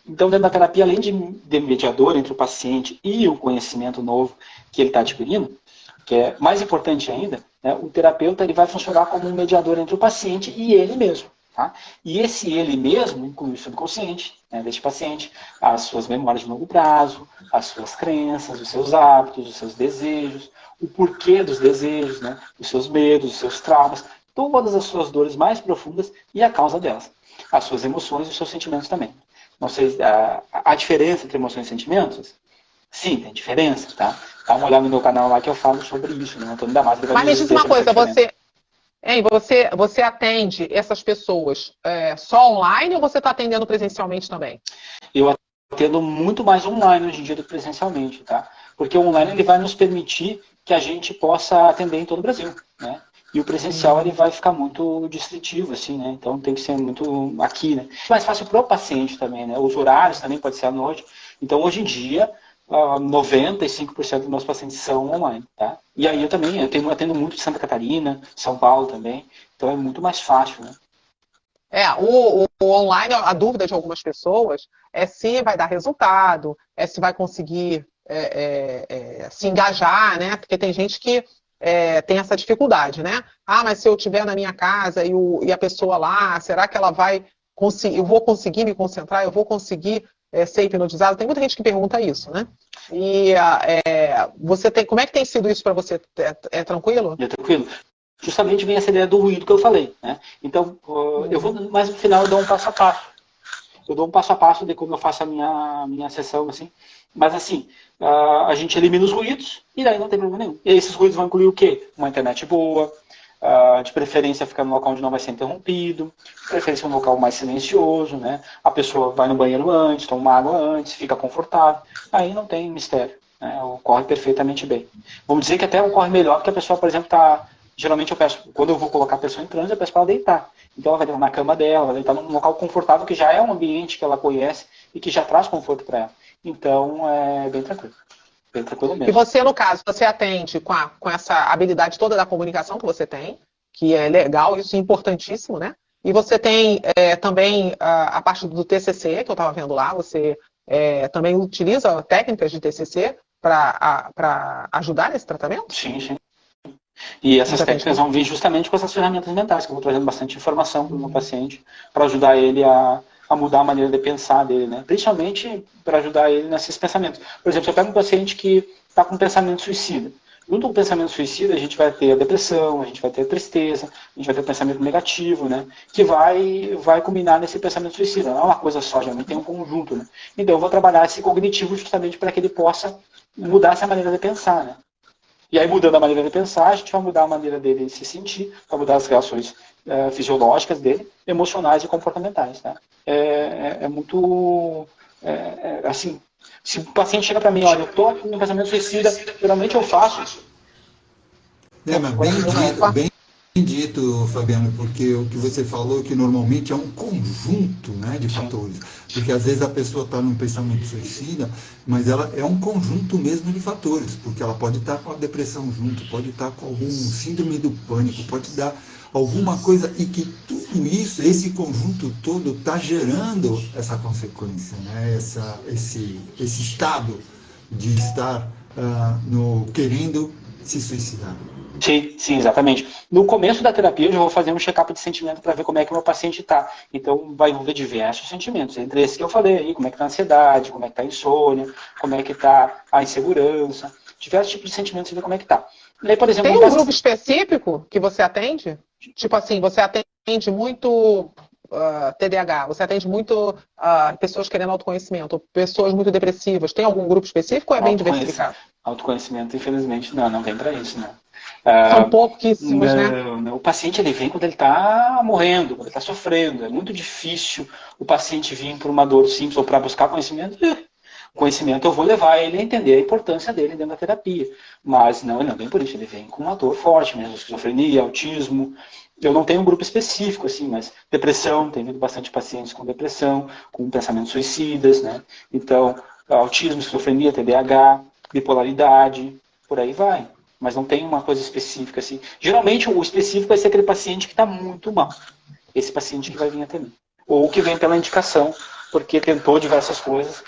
Então, dentro da terapia, além de mediador entre o paciente e o conhecimento novo que ele está adquirindo, que é mais importante ainda, né, o terapeuta ele vai funcionar como um mediador entre o paciente e ele mesmo. Tá? E esse ele mesmo inclui o subconsciente, né, deste paciente, as suas memórias de longo prazo, as suas crenças, os seus hábitos, os seus desejos, o porquê dos desejos, né, os seus medos, os seus traumas, todas as suas dores mais profundas e a causa delas, as suas emoções e os seus sentimentos também. Não sei, a diferença entre emoções e sentimentos? Sim, tem diferença, tá? Dá uma olhada no meu canal lá que eu falo sobre isso, né? Antônio Damasio. Mas me diz uma coisa, você atende essas pessoas só online ou você está atendendo presencialmente também? Eu atendo muito mais online hoje em dia do que presencialmente, tá? Porque o online ele vai nos permitir que a gente possa atender em todo o Brasil, né? E o presencial ele vai ficar muito distritivo, assim, né? Então tem que ser muito aqui, né? Mais fácil para o paciente também, né? Os horários também pode ser à noite. Então hoje em dia 95% dos meus pacientes são online, tá? E aí eu também atendo muito de Santa Catarina, São Paulo também, então é muito mais fácil, né? O online, a dúvida de algumas pessoas é se vai dar resultado, se vai conseguir se engajar, né? Porque tem gente que tem essa dificuldade, né? Mas se eu estiver na minha casa e a pessoa lá, será que ela vai conseguir, eu vou conseguir me concentrar, eu vou conseguir ser hipnotizado? Tem muita gente que pergunta isso, né? E como é que tem sido isso para você? É tranquilo? É tranquilo. Justamente vem essa ideia do ruído que eu falei, né? Então, eu vou, mas no final eu dou um passo a passo. Eu dou um passo a passo de como eu faço a minha sessão, assim. Mas assim, a gente elimina os ruídos e daí não tem problema nenhum. E aí, esses ruídos vão incluir o quê? Uma internet boa, de preferência ficar no local onde não vai ser interrompido, de preferência um local mais silencioso, né? A pessoa vai no banheiro antes, toma uma água antes, fica confortável. Aí não tem mistério, né? Ocorre perfeitamente bem. Vamos dizer que até ocorre melhor porque a pessoa, por exemplo, está... Geralmente eu peço, quando eu vou colocar a pessoa em transe, eu peço para ela deitar. Então ela vai deitar na cama dela, vai deitar num local confortável que já é um ambiente que ela conhece e que já traz conforto para ela. Então é bem tranquilo. Bem tranquilo mesmo. E você, no caso, você atende com essa habilidade toda da comunicação que você tem, que é legal, isso é importantíssimo, né? E você tem também a parte do TCC, que eu estava vendo lá, você também utiliza técnicas de TCC para ajudar nesse tratamento? Sim, sim. E essas técnicas vão vir justamente com essas ferramentas mentais, que eu vou trazendo bastante informação para o meu paciente, para ajudar ele a mudar a maneira de pensar dele, né? Principalmente para ajudar ele nesses pensamentos. Por exemplo, se eu pego um paciente que está com um pensamento suicida, junto com o pensamento suicida, a gente vai ter a depressão, a gente vai ter a tristeza, a gente vai ter o pensamento negativo, né? Que vai culminar nesse pensamento suicida. Não é uma coisa só, geralmente tem um conjunto, né? Então eu vou trabalhar esse cognitivo justamente para que ele possa mudar essa maneira de pensar, né? E aí, mudando a maneira de pensar, a gente vai mudar a maneira dele se sentir, vai mudar as reações fisiológicas dele, emocionais e comportamentais. Tá? É muito... assim, se o paciente chega para mim, olha, eu estou com um pensamento suicida, geralmente eu faço... Mas bem dito, Fabiano, porque o que você falou que normalmente é um conjunto, né, de fatores. Porque às vezes a pessoa está num pensamento suicida, mas ela é um conjunto mesmo de fatores, porque ela pode estar com a depressão junto, pode estar com algum síndrome do pânico, pode dar alguma coisa, e que tudo isso, esse conjunto todo, está gerando essa consequência, né, esse estado de estar querendo se suicidar. Sim, exatamente. No começo da terapia, eu já vou fazer um check-up de sentimento para ver como é que o meu paciente está. Então, vai envolver diversos sentimentos. Entre esses que eu falei aí, como é que está a ansiedade, como é que está a insônia, como é que está a insegurança. Diversos tipos de sentimentos, você vê como é que está. Aí, por exemplo, tem um grupo específico que você atende? Tipo assim, você atende muito TDAH, você atende muito pessoas querendo autoconhecimento, pessoas muito depressivas. Tem algum grupo específico ou é bem diversificado? Autoconhecimento, infelizmente, não vem para isso, não. São pouquíssimos, né? O paciente ele vem quando ele está morrendo, quando ele está sofrendo. É muito difícil o paciente vir por uma dor simples ou para buscar conhecimento. O conhecimento eu vou levar ele a entender a importância dele dentro da terapia. Mas não, ele não vem por isso, ele vem com uma dor forte mesmo, esquizofrenia, autismo. Eu não tenho um grupo específico, assim, mas depressão, tem bastante pacientes com depressão, com pensamentos suicidas, né? Então, autismo, esquizofrenia, TDAH, bipolaridade, por aí vai. Mas não tem uma coisa específica, assim. Geralmente, o específico vai ser aquele paciente que está muito mal. Esse paciente que vai vir até mim. Ou que vem pela indicação, porque tentou diversas coisas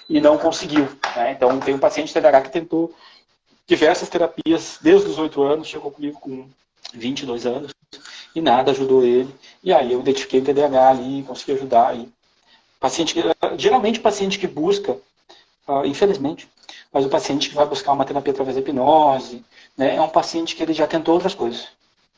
e não conseguiu. Né? Então, tem um paciente TDAH que tentou diversas terapias desde os 8 anos, chegou comigo com 22 anos, e nada ajudou ele. E aí eu identifiquei o TDAH ali, consegui ajudar. E geralmente o paciente que busca, infelizmente, mas o paciente que vai buscar uma terapia através da hipnose, né, é um paciente que ele já tentou outras coisas.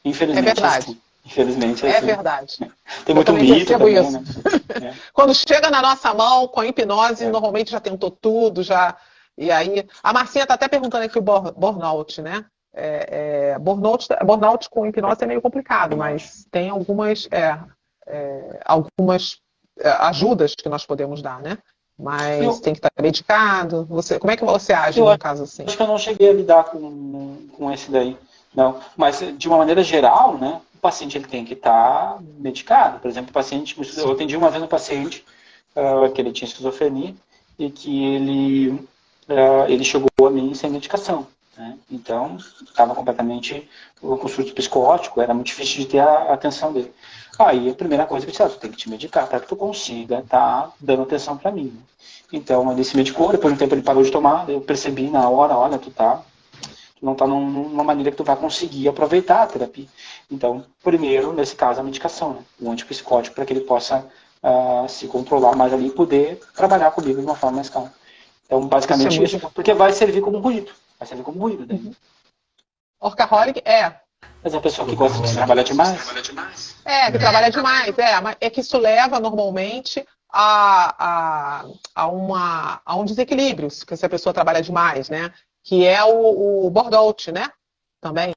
Infelizmente, é verdade. Assim. Infelizmente, é verdade. Tem muito mito também, isso. Né? Quando chega na nossa mão com a hipnose, normalmente já tentou tudo, já. E aí, a Marcinha está até perguntando aqui o burnout, né? Burnout com hipnose é meio complicado, mas tem algumas ajudas que nós podemos dar, né? Mas tem que estar medicado. Como é que você age num caso assim? Acho que eu não cheguei a lidar com esse daí. Não. Mas, de uma maneira geral, né, o paciente ele tem que estar medicado. Por exemplo, eu atendi uma vez um paciente que ele tinha esquizofrenia e que ele chegou a mim sem medicação. Né? Então, estava completamente com surto psicótico, era muito difícil de ter a atenção dele. Aí a primeira coisa que eu disse, tu tem que te medicar para que tu consiga estar dando atenção para mim. Né? Então ele se medicou, depois de um tempo ele parou de tomar, eu percebi na hora, olha, tu não está numa maneira que tu vai conseguir aproveitar a terapia. Então, primeiro, nesse caso, a medicação, né? O antipsicótico, para que ele possa se controlar mais ali e poder trabalhar comigo de uma forma mais calma. Então, basicamente isso, porque vai servir como ruído. Vai servir como ruído. Daí. Workaholic Mas é uma pessoa que gosta de trabalhar demais. Que trabalha demais. É que isso leva normalmente a um desequilíbrio, se a pessoa trabalha demais, né? Que é o burnout, né? Também.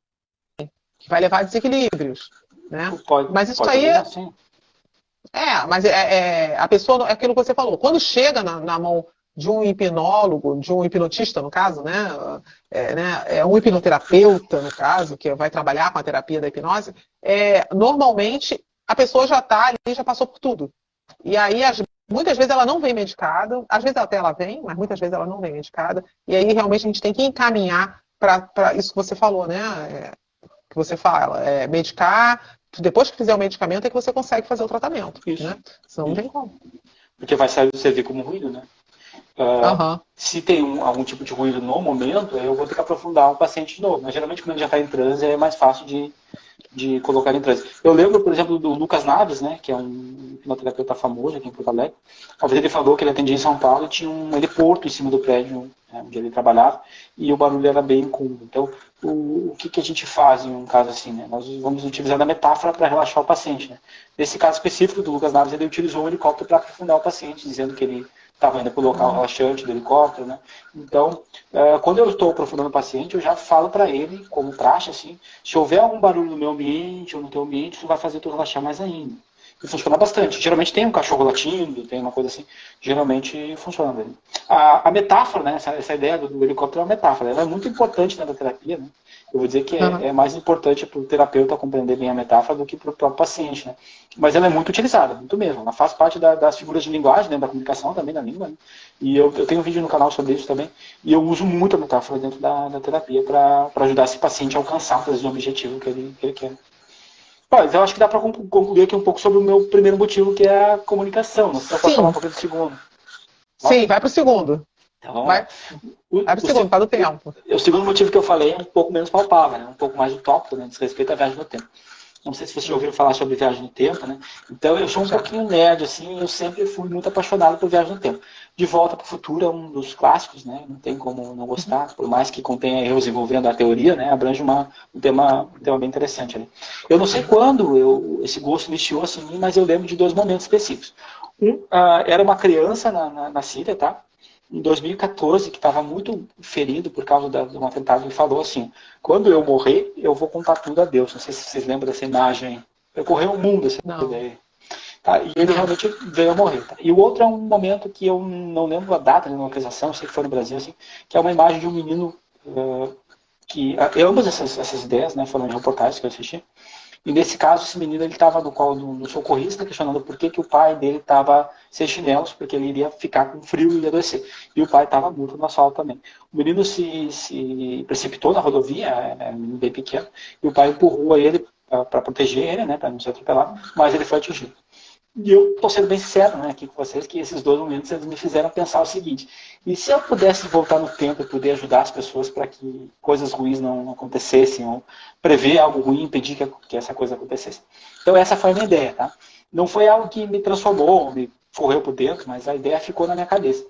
Que vai levar a desequilíbrios. Né? Mas isso aí. Assim. Mas a pessoa, é aquilo que você falou, quando chega na mão de um hipnólogo, de um hipnotista, no caso, né? Um hipnoterapeuta, no caso, que vai trabalhar com a terapia da hipnose, normalmente a pessoa já está ali, já passou por tudo. E aí, muitas vezes ela não vem medicada, às vezes até ela vem, mas muitas vezes ela não vem medicada, e aí realmente a gente tem que encaminhar para isso que você falou, né? Que você fala, medicar, depois que fizer o medicamento é que você consegue fazer o tratamento. Isso. Né? Senão não tem como. Porque vai servir como ruído, né? Aham. Se tem algum tipo de ruído no momento, eu vou ter que aprofundar o paciente de novo. Mas geralmente quando ele já está em transe, é mais fácil de colocar em transe. Eu lembro, por exemplo, do Lucas Naves, né, que é um hipnoterapeuta famoso aqui em Porto Alegre. Uma vez ele falou que ele atendia em São Paulo e tinha um heliporto em cima do prédio, né, onde ele trabalhava, e o barulho era bem incômodo. Então, o que a gente faz em um caso assim? Né? Nós vamos utilizar a metáfora para relaxar o paciente. Né? Nesse caso específico do Lucas Naves, ele utilizou um helicóptero para aprofundar o paciente, dizendo que ele estava indo para o local relaxante do helicóptero, né? Então, quando eu estou aprofundando o paciente, eu já falo para ele, como praxe, assim, se houver algum barulho no meu ambiente ou no teu ambiente, isso vai fazer tu relaxar mais ainda. E funciona bastante. Geralmente tem um cachorro latindo, tem uma coisa assim, geralmente funciona bem. A metáfora, né, essa ideia do helicóptero é uma metáfora, ela é muito importante na terapia, né? Eu vou dizer que é mais importante para o terapeuta compreender bem a metáfora do que para o próprio paciente, né? Mas ela é muito utilizada, muito mesmo. Ela faz parte das figuras de linguagem, né, da comunicação também, da língua. Né? E eu tenho um vídeo no canal sobre isso também. E eu uso muito a metáfora dentro da terapia para ajudar esse paciente a alcançar o objetivo que ele quer. Mas eu acho que dá para concluir aqui um pouco sobre o meu primeiro motivo, que é a comunicação. Não sei se eu posso falar um pouco do segundo. Sim, vai para o segundo. Então, Vai para o segundo, para o tempo. O segundo motivo que eu falei é um pouco menos palpável, né? Um pouco mais utópico, né? Diz respeito à viagem no tempo. Não sei se vocês já ouviram falar sobre viagem no tempo, né? Então eu sou um pouquinho nerd, assim, eu sempre fui muito apaixonado por viagem no tempo. De Volta para o Futuro é um dos clássicos, né? Não tem como não gostar, por mais que contenha erros envolvendo a teoria, né? Abrange um tema bem interessante ali. Eu não sei quando esse gosto iniciou assim, mas eu lembro de 2 momentos específicos. Era uma criança na Síria, tá? Em 2014, que estava muito ferido por causa de um atentado, ele falou assim: quando eu morrer, eu vou contar tudo a Deus. Não sei se vocês lembram dessa imagem. Percorreu o mundo essa ideia. Tá? E ele realmente veio a morrer. Tá? E o outro é um momento que eu não lembro a data de uma localização, sei que foi no Brasil, assim, que é uma imagem de um menino que... Ambas essas ideias, né, foram de reportagens que eu assisti. E nesse caso, esse menino estava no colo do socorrista, questionando por que o pai dele estava sem chinelos, porque ele iria ficar com frio e ia adoecer. E o pai estava morto no asfalto também. O menino se precipitou na rodovia, é um menino bem pequeno, e o pai empurrou ele para proteger ele, né, para não ser atropelado, mas ele foi atingido. E eu estou sendo bem sincero, né, aqui com vocês, que esses 2 momentos eles me fizeram pensar o seguinte: e se eu pudesse voltar no tempo e poder ajudar as pessoas para que coisas ruins não acontecessem, ou prever algo ruim e impedir que essa coisa acontecesse? Então essa foi a minha ideia, tá? Não foi algo que me transformou, me correu por dentro, mas a ideia ficou na minha cabeça.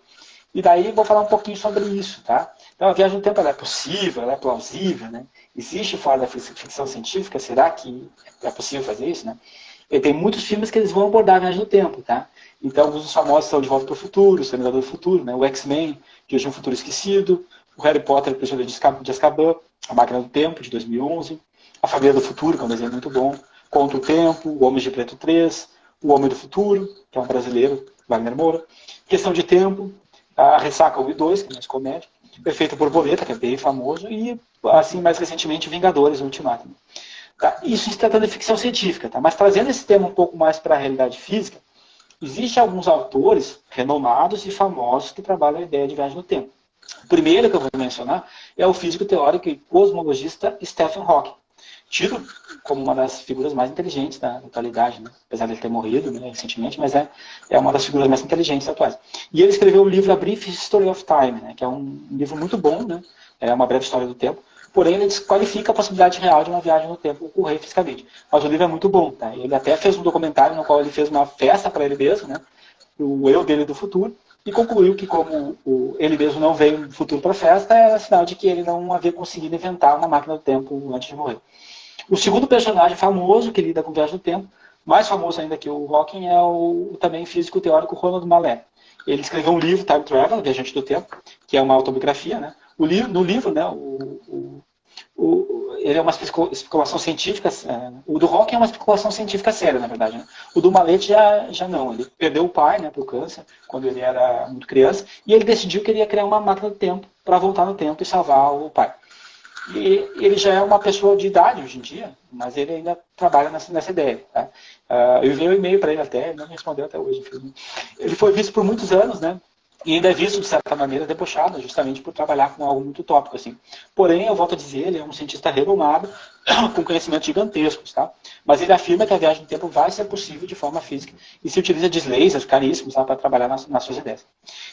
E daí vou falar um pouquinho sobre isso, tá? Então a viagem no tempo ela é possível, ela é plausível, né? Existe fora da ficção científica, será que é possível fazer isso, né? E tem muitos filmes que eles vão abordar a viagem no tempo, tá? Então, alguns dos famosos são De Volta para o Futuro, O Exterminador do Futuro, né? O X-Men, De Hoje um Futuro Esquecido, o Harry Potter, O Prisioneiro de Azkaban, A Máquina do Tempo, de 2011, A Família do Futuro, que é um desenho muito bom, Contra o Tempo, O Homem de Preto 3, O Homem do Futuro, que é um brasileiro, Wagner Moura, Questão de Tempo, A Ressaca 1 e 2, que é mais comédia, Efeito Borboleta, que é bem famoso, e, assim, mais recentemente, Vingadores, Ultimato. Tá? Isso se tratando de ficção científica, tá? Mas trazendo esse tema um pouco mais para a realidade física, existem alguns autores renomados e famosos que trabalham a ideia de viagem no tempo. O primeiro que eu vou mencionar é o físico teórico e cosmologista Stephen Hawking, tido como uma das figuras mais inteligentes da atualidade, né? Apesar de ele ter morrido, né, recentemente, mas é uma das figuras mais inteligentes atuais. E ele escreveu o livro A Brief History of Time, né, que é um livro muito bom, né? É uma breve história do tempo. Porém, ele desqualifica a possibilidade real de uma viagem no tempo ocorrer fisicamente. Mas o livro é muito bom, tá? Ele até fez um documentário no qual ele fez uma festa para ele mesmo, né? O eu dele do futuro, e concluiu que como ele mesmo não veio do futuro para a festa, era sinal de que ele não havia conseguido inventar uma máquina do tempo antes de morrer. O segundo personagem famoso que lida com viagem no tempo, mais famoso ainda que o Hawking, é o também físico teórico Ronald Mallet. Ele escreveu um livro, Time Travel, Viajante do Tempo, que é uma autobiografia, né? No livro, né, ele é uma especulação científica, o do Hawking é uma especulação científica séria, na verdade. Né? O do Mallet já não, ele perdeu o pai, né, para o câncer, quando ele era muito criança, e ele decidiu que ele ia criar uma máquina do tempo para voltar no tempo e salvar o pai. E ele já é uma pessoa de idade hoje em dia, mas ele ainda trabalha nessa ideia. Tá? Eu enviei um e-mail para ele até, ele não me respondeu até hoje. Infelizmente. Ele foi visto por muitos anos, né? E ainda é visto, de certa maneira, debochado, justamente por trabalhar com algo muito utópico. Assim. Porém, eu volto a dizer, ele é um cientista renomado, com conhecimentos gigantescos, tá? Mas ele afirma que a viagem no tempo vai ser possível de forma física e se utiliza de lasers caríssimos, tá? Para trabalhar nas suas ideias.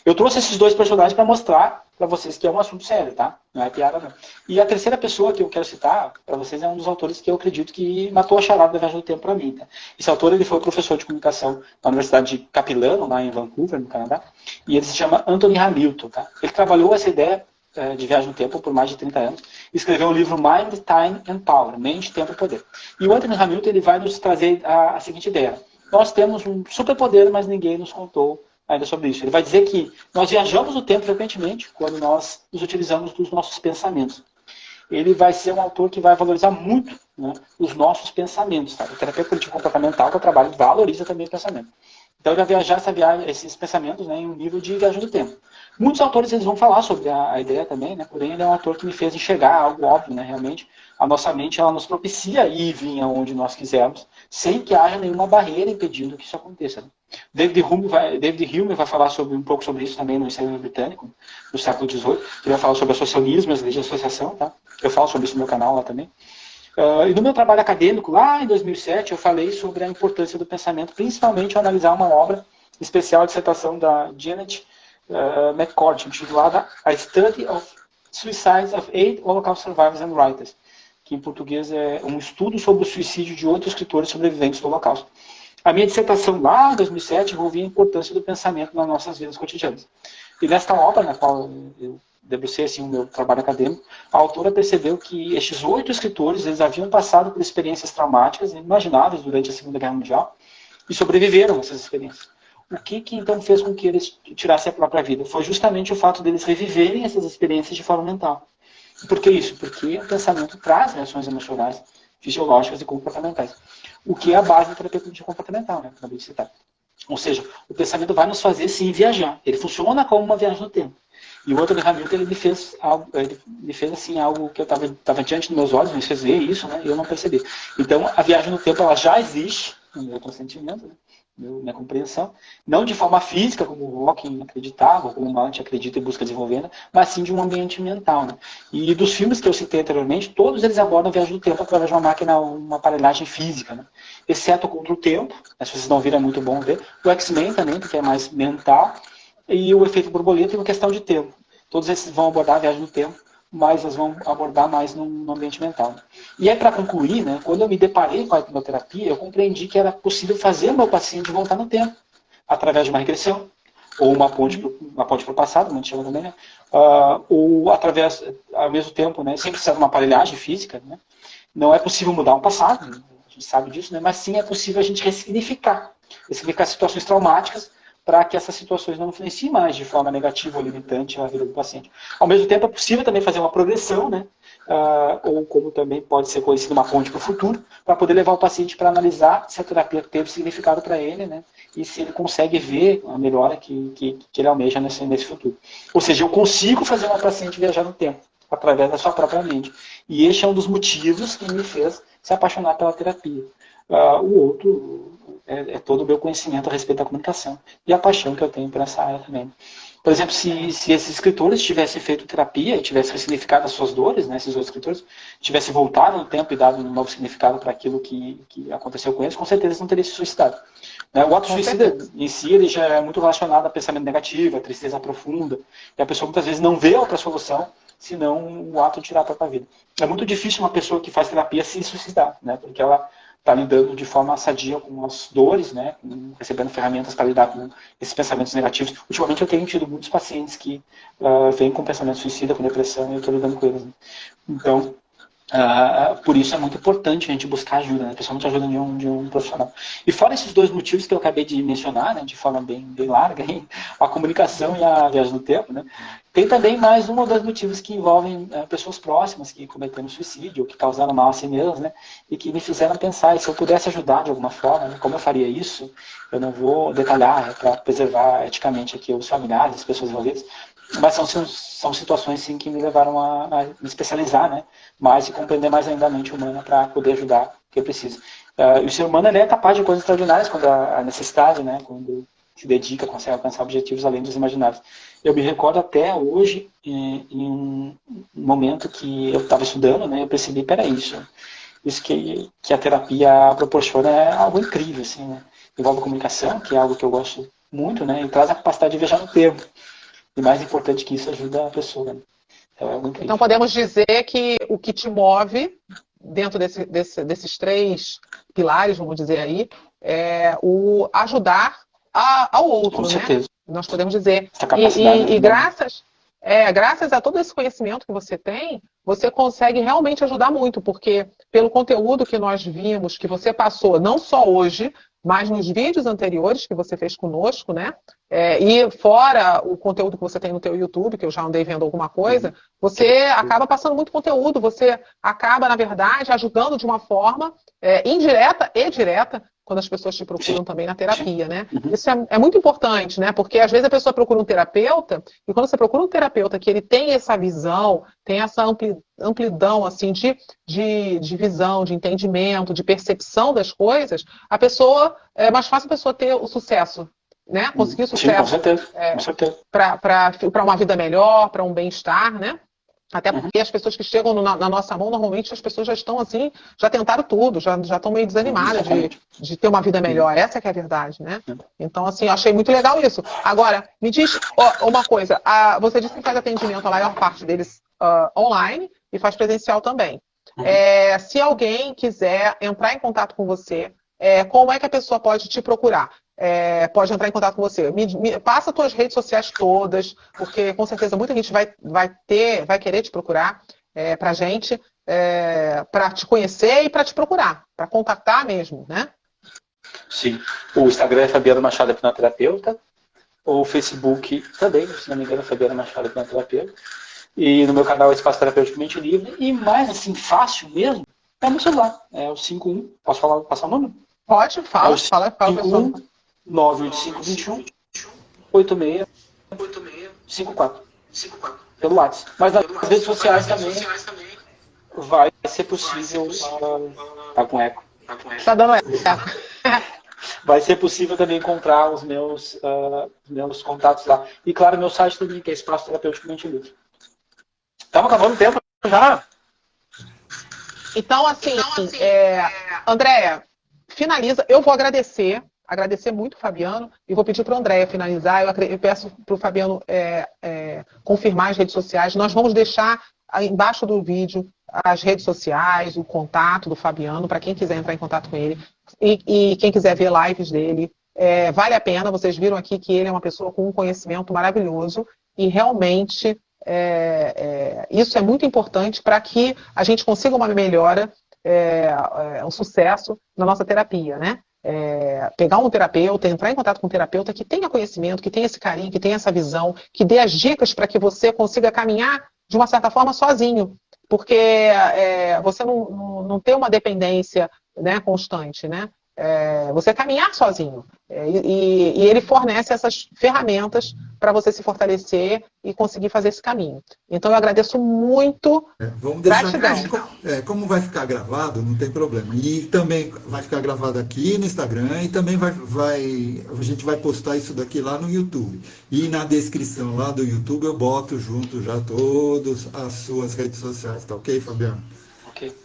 Eu trouxe esses dois personagens para mostrar para vocês que é um assunto sério, tá? Não é piada, não. E a terceira pessoa que eu quero citar para vocês é um dos autores que eu acredito que matou a charada da viagem no tempo para mim, tá? Esse autor, ele foi professor de comunicação na Universidade de Capilano, lá em Vancouver, no Canadá, e ele se chama Anthony Hamilton, tá? Ele trabalhou essa ideia de viagem no tempo por mais de 30 anos, e escreveu o livro Mind, Time and Power, Mente, Tempo e Poder. E o Anthony Hamilton, ele vai nos trazer a seguinte ideia: nós temos um superpoder, mas ninguém nos contou ainda sobre isso. Ele vai dizer que nós viajamos no tempo frequentemente quando nós nos utilizamos dos nossos pensamentos. Ele vai ser um autor que vai valorizar muito, né, os nossos pensamentos. Tá? A terapia cognitivo-comportamental, que eu trabalho, valoriza também o pensamento. Então ele vai viajar esses pensamentos, né, em um nível de viagem do tempo. Muitos autores eles vão falar sobre a ideia também, né, porém ele é um autor que me fez enxergar algo óbvio, né, realmente. A nossa mente ela nos propicia ir e vir aonde nós quisermos, sem que haja nenhuma barreira impedindo que isso aconteça. Né? David Hume vai falar um pouco sobre isso também no Ensaio Britânico, do século XVIII. Ele vai falar sobre associacionismo, as leis de associação. Tá? Eu falo sobre isso no meu canal lá também. E no meu trabalho acadêmico, lá em 2007, eu falei sobre a importância do pensamento, principalmente ao analisar uma obra especial de dissertação da Janet McCord, intitulada A Study of Suicides of 8 Holocaust Survivors and Writers, que em português é um estudo sobre o suicídio de 8 escritores sobreviventes do Holocausto. A minha dissertação lá em 2007 envolvia a importância do pensamento nas nossas vidas cotidianas. E nesta obra, na qual eu debrucei assim, o meu trabalho acadêmico, a autora percebeu que estes 8 escritores eles haviam passado por experiências traumáticas inimagináveis durante a Segunda Guerra Mundial e sobreviveram a essas experiências. O que então fez com que eles tirassem a própria vida? Foi justamente o fato deles reviverem essas experiências de forma mental. Por que isso? Porque o pensamento traz reações emocionais, fisiológicas e comportamentais. O que é a base da terapia cognitivo-comportamental, né? Acabei de citar. Ou seja, o pensamento vai nos fazer sim viajar. Ele funciona como uma viagem no tempo. E o Anthony Hamilton, ele me fez assim, algo que eu estava diante dos meus olhos, me fez ver isso, né? E eu não percebi. Então, a viagem no tempo, ela já existe no meu consentimento, né? Minha compreensão, não de forma física, como o Hawking acreditava, como o Malt acredita e busca desenvolvendo, mas sim de um ambiente mental. Né? E dos filmes que eu citei anteriormente, todos eles abordam a viagem do tempo através de uma máquina, uma aparelhagem física. Né? Exceto Contra o Tempo, né? Se vocês não viram é muito bom ver. O X-Men também, porque é mais mental, e o Efeito Borboleta e uma questão de tempo. Todos esses vão abordar a viagem do tempo, mas elas vão abordar mais no ambiente mental. Né? E aí, para concluir, né, quando eu me deparei com a hipnoterapia, eu compreendi que era possível fazer o meu paciente voltar no tempo, através de uma regressão, ou uma ponte para o passado, como a gente chama também, né? Ou através, ao mesmo tempo, né, sem precisar de uma aparelhagem física. Né? Não é possível mudar um passado, né? A gente sabe disso, né? Mas sim é possível a gente ressignificar situações traumáticas, para que essas situações não influenciem mais de forma negativa ou limitante a vida do paciente. Ao mesmo tempo, é possível também fazer uma progressão, né? Ou como também pode ser conhecido uma ponte para o futuro, para poder levar o paciente para analisar se a terapia teve significado para ele, né? E se ele consegue ver a melhora que ele almeja nesse futuro. Ou seja, eu consigo fazer uma paciente viajar no tempo, através da sua própria mente. E este é um dos motivos que me fez se apaixonar pela terapia. O outro é todo o meu conhecimento a respeito da comunicação e a paixão que eu tenho por essa área também. Por exemplo, se esses escritores tivessem feito terapia e tivessem ressignificado as suas dores, né, esses outros escritores, tivessem voltado no tempo e dado um novo significado para aquilo que aconteceu com eles, com certeza eles não teriam se suicidado. Né? O ato suicida em si ele já é muito relacionado a pensamento negativo, a tristeza profunda, e a pessoa muitas vezes não vê outra solução senão o ato de tirar a própria vida. É muito difícil uma pessoa que faz terapia se suicidar, né, porque ela está lidando de forma sadia com as dores, né, recebendo ferramentas para lidar com esses pensamentos negativos. Ultimamente eu tenho tido muitos pacientes que vêm com pensamento suicida, com depressão, e eu estou lidando com eles. Né? Então, por isso é muito importante a gente buscar ajuda, né? Principalmente ajuda de um profissional. E fora esses dois motivos que eu acabei de mencionar, né, de forma bem larga, a comunicação e a viagem no tempo, né, tem também mais um ou dois motivos que envolvem pessoas próximas que cometeram suicídio, ou que causaram mal a si mesmas, né, e que me fizeram pensar, e se eu pudesse ajudar de alguma forma, né, como eu faria isso, eu não vou detalhar para preservar eticamente aqui os familiares, as pessoas envolvidas, mas são situações sim, que me levaram a me especializar, né, mais e compreender mais ainda a mente humana para poder ajudar quem precisa. E o ser humano ele é capaz de coisas extraordinárias quando há necessidade, né, quando se dedica, consegue alcançar objetivos além dos imaginários. Eu me recordo até hoje, em um momento que eu estava estudando, né, eu percebi, peraí, isso que a terapia proporciona é algo incrível, assim, né? Envolve comunicação, que é algo que eu gosto muito, né? E traz a capacidade de viajar no tempo. E mais importante que isso, ajuda a pessoa, né? Então é algo incrível. Então podemos dizer que o que te move dentro desses 3 pilares, vamos dizer aí, é o ajudar ao outro, Com né? certeza. Nós podemos dizer. Essa capacidade, E graças a todo esse conhecimento que você tem, você consegue realmente ajudar muito, porque pelo conteúdo que nós vimos, que você passou, não só hoje, mas nos vídeos anteriores que você fez conosco, né? E fora o conteúdo que você tem no teu YouTube, que eu já andei vendo alguma coisa, você acaba passando muito conteúdo, você acaba, na verdade, ajudando de uma forma indireta e direta, quando as pessoas te procuram também na terapia, né? Isso é muito importante, né? Porque às vezes a pessoa procura um terapeuta, e quando você procura um terapeuta que ele tem essa visão, tem essa amplidão assim, de visão, de entendimento, de percepção das coisas, a pessoa, é mais fácil a pessoa ter o sucesso, né? Conseguir o sucesso. Sim, com certeza. Para uma vida melhor, para um bem-estar, né? Até porque as pessoas que chegam na nossa mão, normalmente as pessoas já estão assim, já tentaram tudo, já estão meio desanimadas de ter uma vida melhor. Essa que é a verdade, né? Então, assim, eu achei muito legal isso. Agora, me diz uma coisa. Você disse que faz atendimento, a maior parte deles online, e faz presencial também. Se alguém quiser entrar em contato com você, como é que a pessoa pode te procurar? Pode entrar em contato com você. Passa as tuas redes sociais todas, porque com certeza muita gente vai querer te procurar pra gente, para te conhecer e para te procurar, para contactar mesmo, né? Sim. O Instagram é Fabiano Machado Hipnoterapeuta. O Facebook também, se não me engano, é Fabiano Machado Hipnoterapeuta. E no meu canal é Espaço Terapêutico Mente Livre. E mais assim, fácil mesmo, é no celular. É o 51. Posso passar o número? Pode, fala, pessoal. 98521 8654 pelo WhatsApp. Mas nas redes sociais também vai ser possível. Tá com eco. Tá dando eco. Vai ser possível também encontrar os meus contatos lá. E claro, meu site também, que é Espaço Terapêutico Mente Livre. Estamos acabando o tempo já. Então, assim, Andréia, finaliza. Eu vou agradecer muito o Fabiano e vou pedir para o Andréia finalizar. Eu peço para o Fabiano confirmar as redes sociais. Nós vamos deixar embaixo do vídeo as redes sociais, o contato do Fabiano, para quem quiser entrar em contato com ele e quem quiser ver lives dele. Vale a pena, vocês viram aqui que ele é uma pessoa com um conhecimento maravilhoso e realmente isso é muito importante para que a gente consiga uma melhora, um sucesso na nossa terapia, né? Pegar um terapeuta, entrar em contato com um terapeuta que tenha conhecimento, que tenha esse carinho, que tenha essa visão, que dê as dicas para que você consiga caminhar de uma certa forma sozinho, porque você não tem uma dependência, né, constante, né? Você caminhar sozinho. E ele fornece essas ferramentas para você se fortalecer e conseguir fazer esse caminho. Então eu agradeço muito. Vamos deixar como vai ficar gravado, não tem problema. E também vai ficar gravado aqui no Instagram e também a gente vai postar isso daqui lá no YouTube. E na descrição lá do YouTube eu boto junto já todas as suas redes sociais, tá ok, Fabiano? Ok.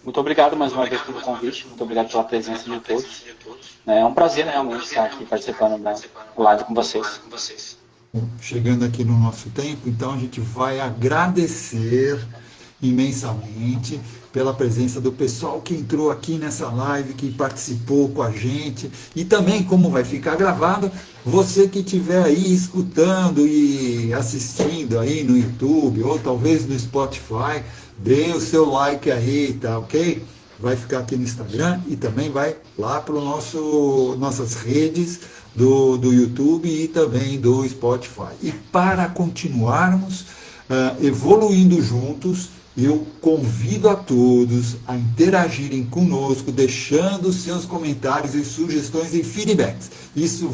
Muito obrigado mais uma vez pelo convite, muito obrigado pela presença de todos. É um prazer, né, realmente estar aqui participando da live com vocês. Chegando aqui no nosso tempo, então a gente vai agradecer imensamente pela presença do pessoal que entrou aqui nessa live, que participou com a gente, e também, como vai ficar gravado, você que estiver aí escutando e assistindo aí no YouTube, ou talvez no Spotify, dê o seu like aí, tá ok? Vai ficar aqui no Instagram e também vai lá para nossas redes do YouTube e também do Spotify. E para continuarmos evoluindo juntos, eu convido a todos a interagirem conosco, deixando seus comentários e sugestões e feedbacks. Isso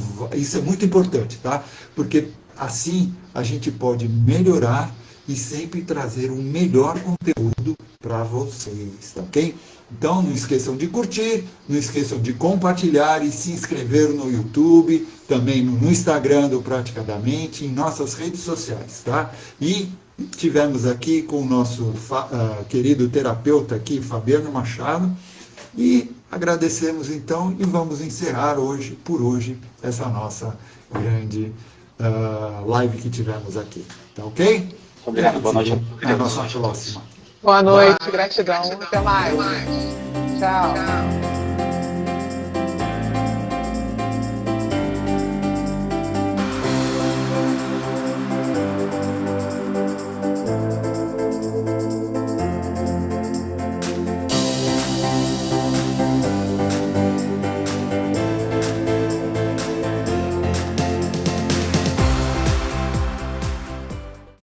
é muito importante, tá? Porque assim a gente pode melhorar e sempre trazer um melhor conteúdo para vocês, tá ok? Então não esqueçam de curtir, não esqueçam de compartilhar e se inscrever no YouTube, também no Instagram do Praticadamente, em nossas redes sociais, tá? E Tivemos aqui com o nosso querido terapeuta aqui, Fabiano Machado, e agradecemos então e vamos encerrar por hoje, essa nossa grande live que tivemos aqui. Tá ok? Obrigado, boa noite. Até a nossa próxima. Boa noite, gratidão. Até mais. Tchau.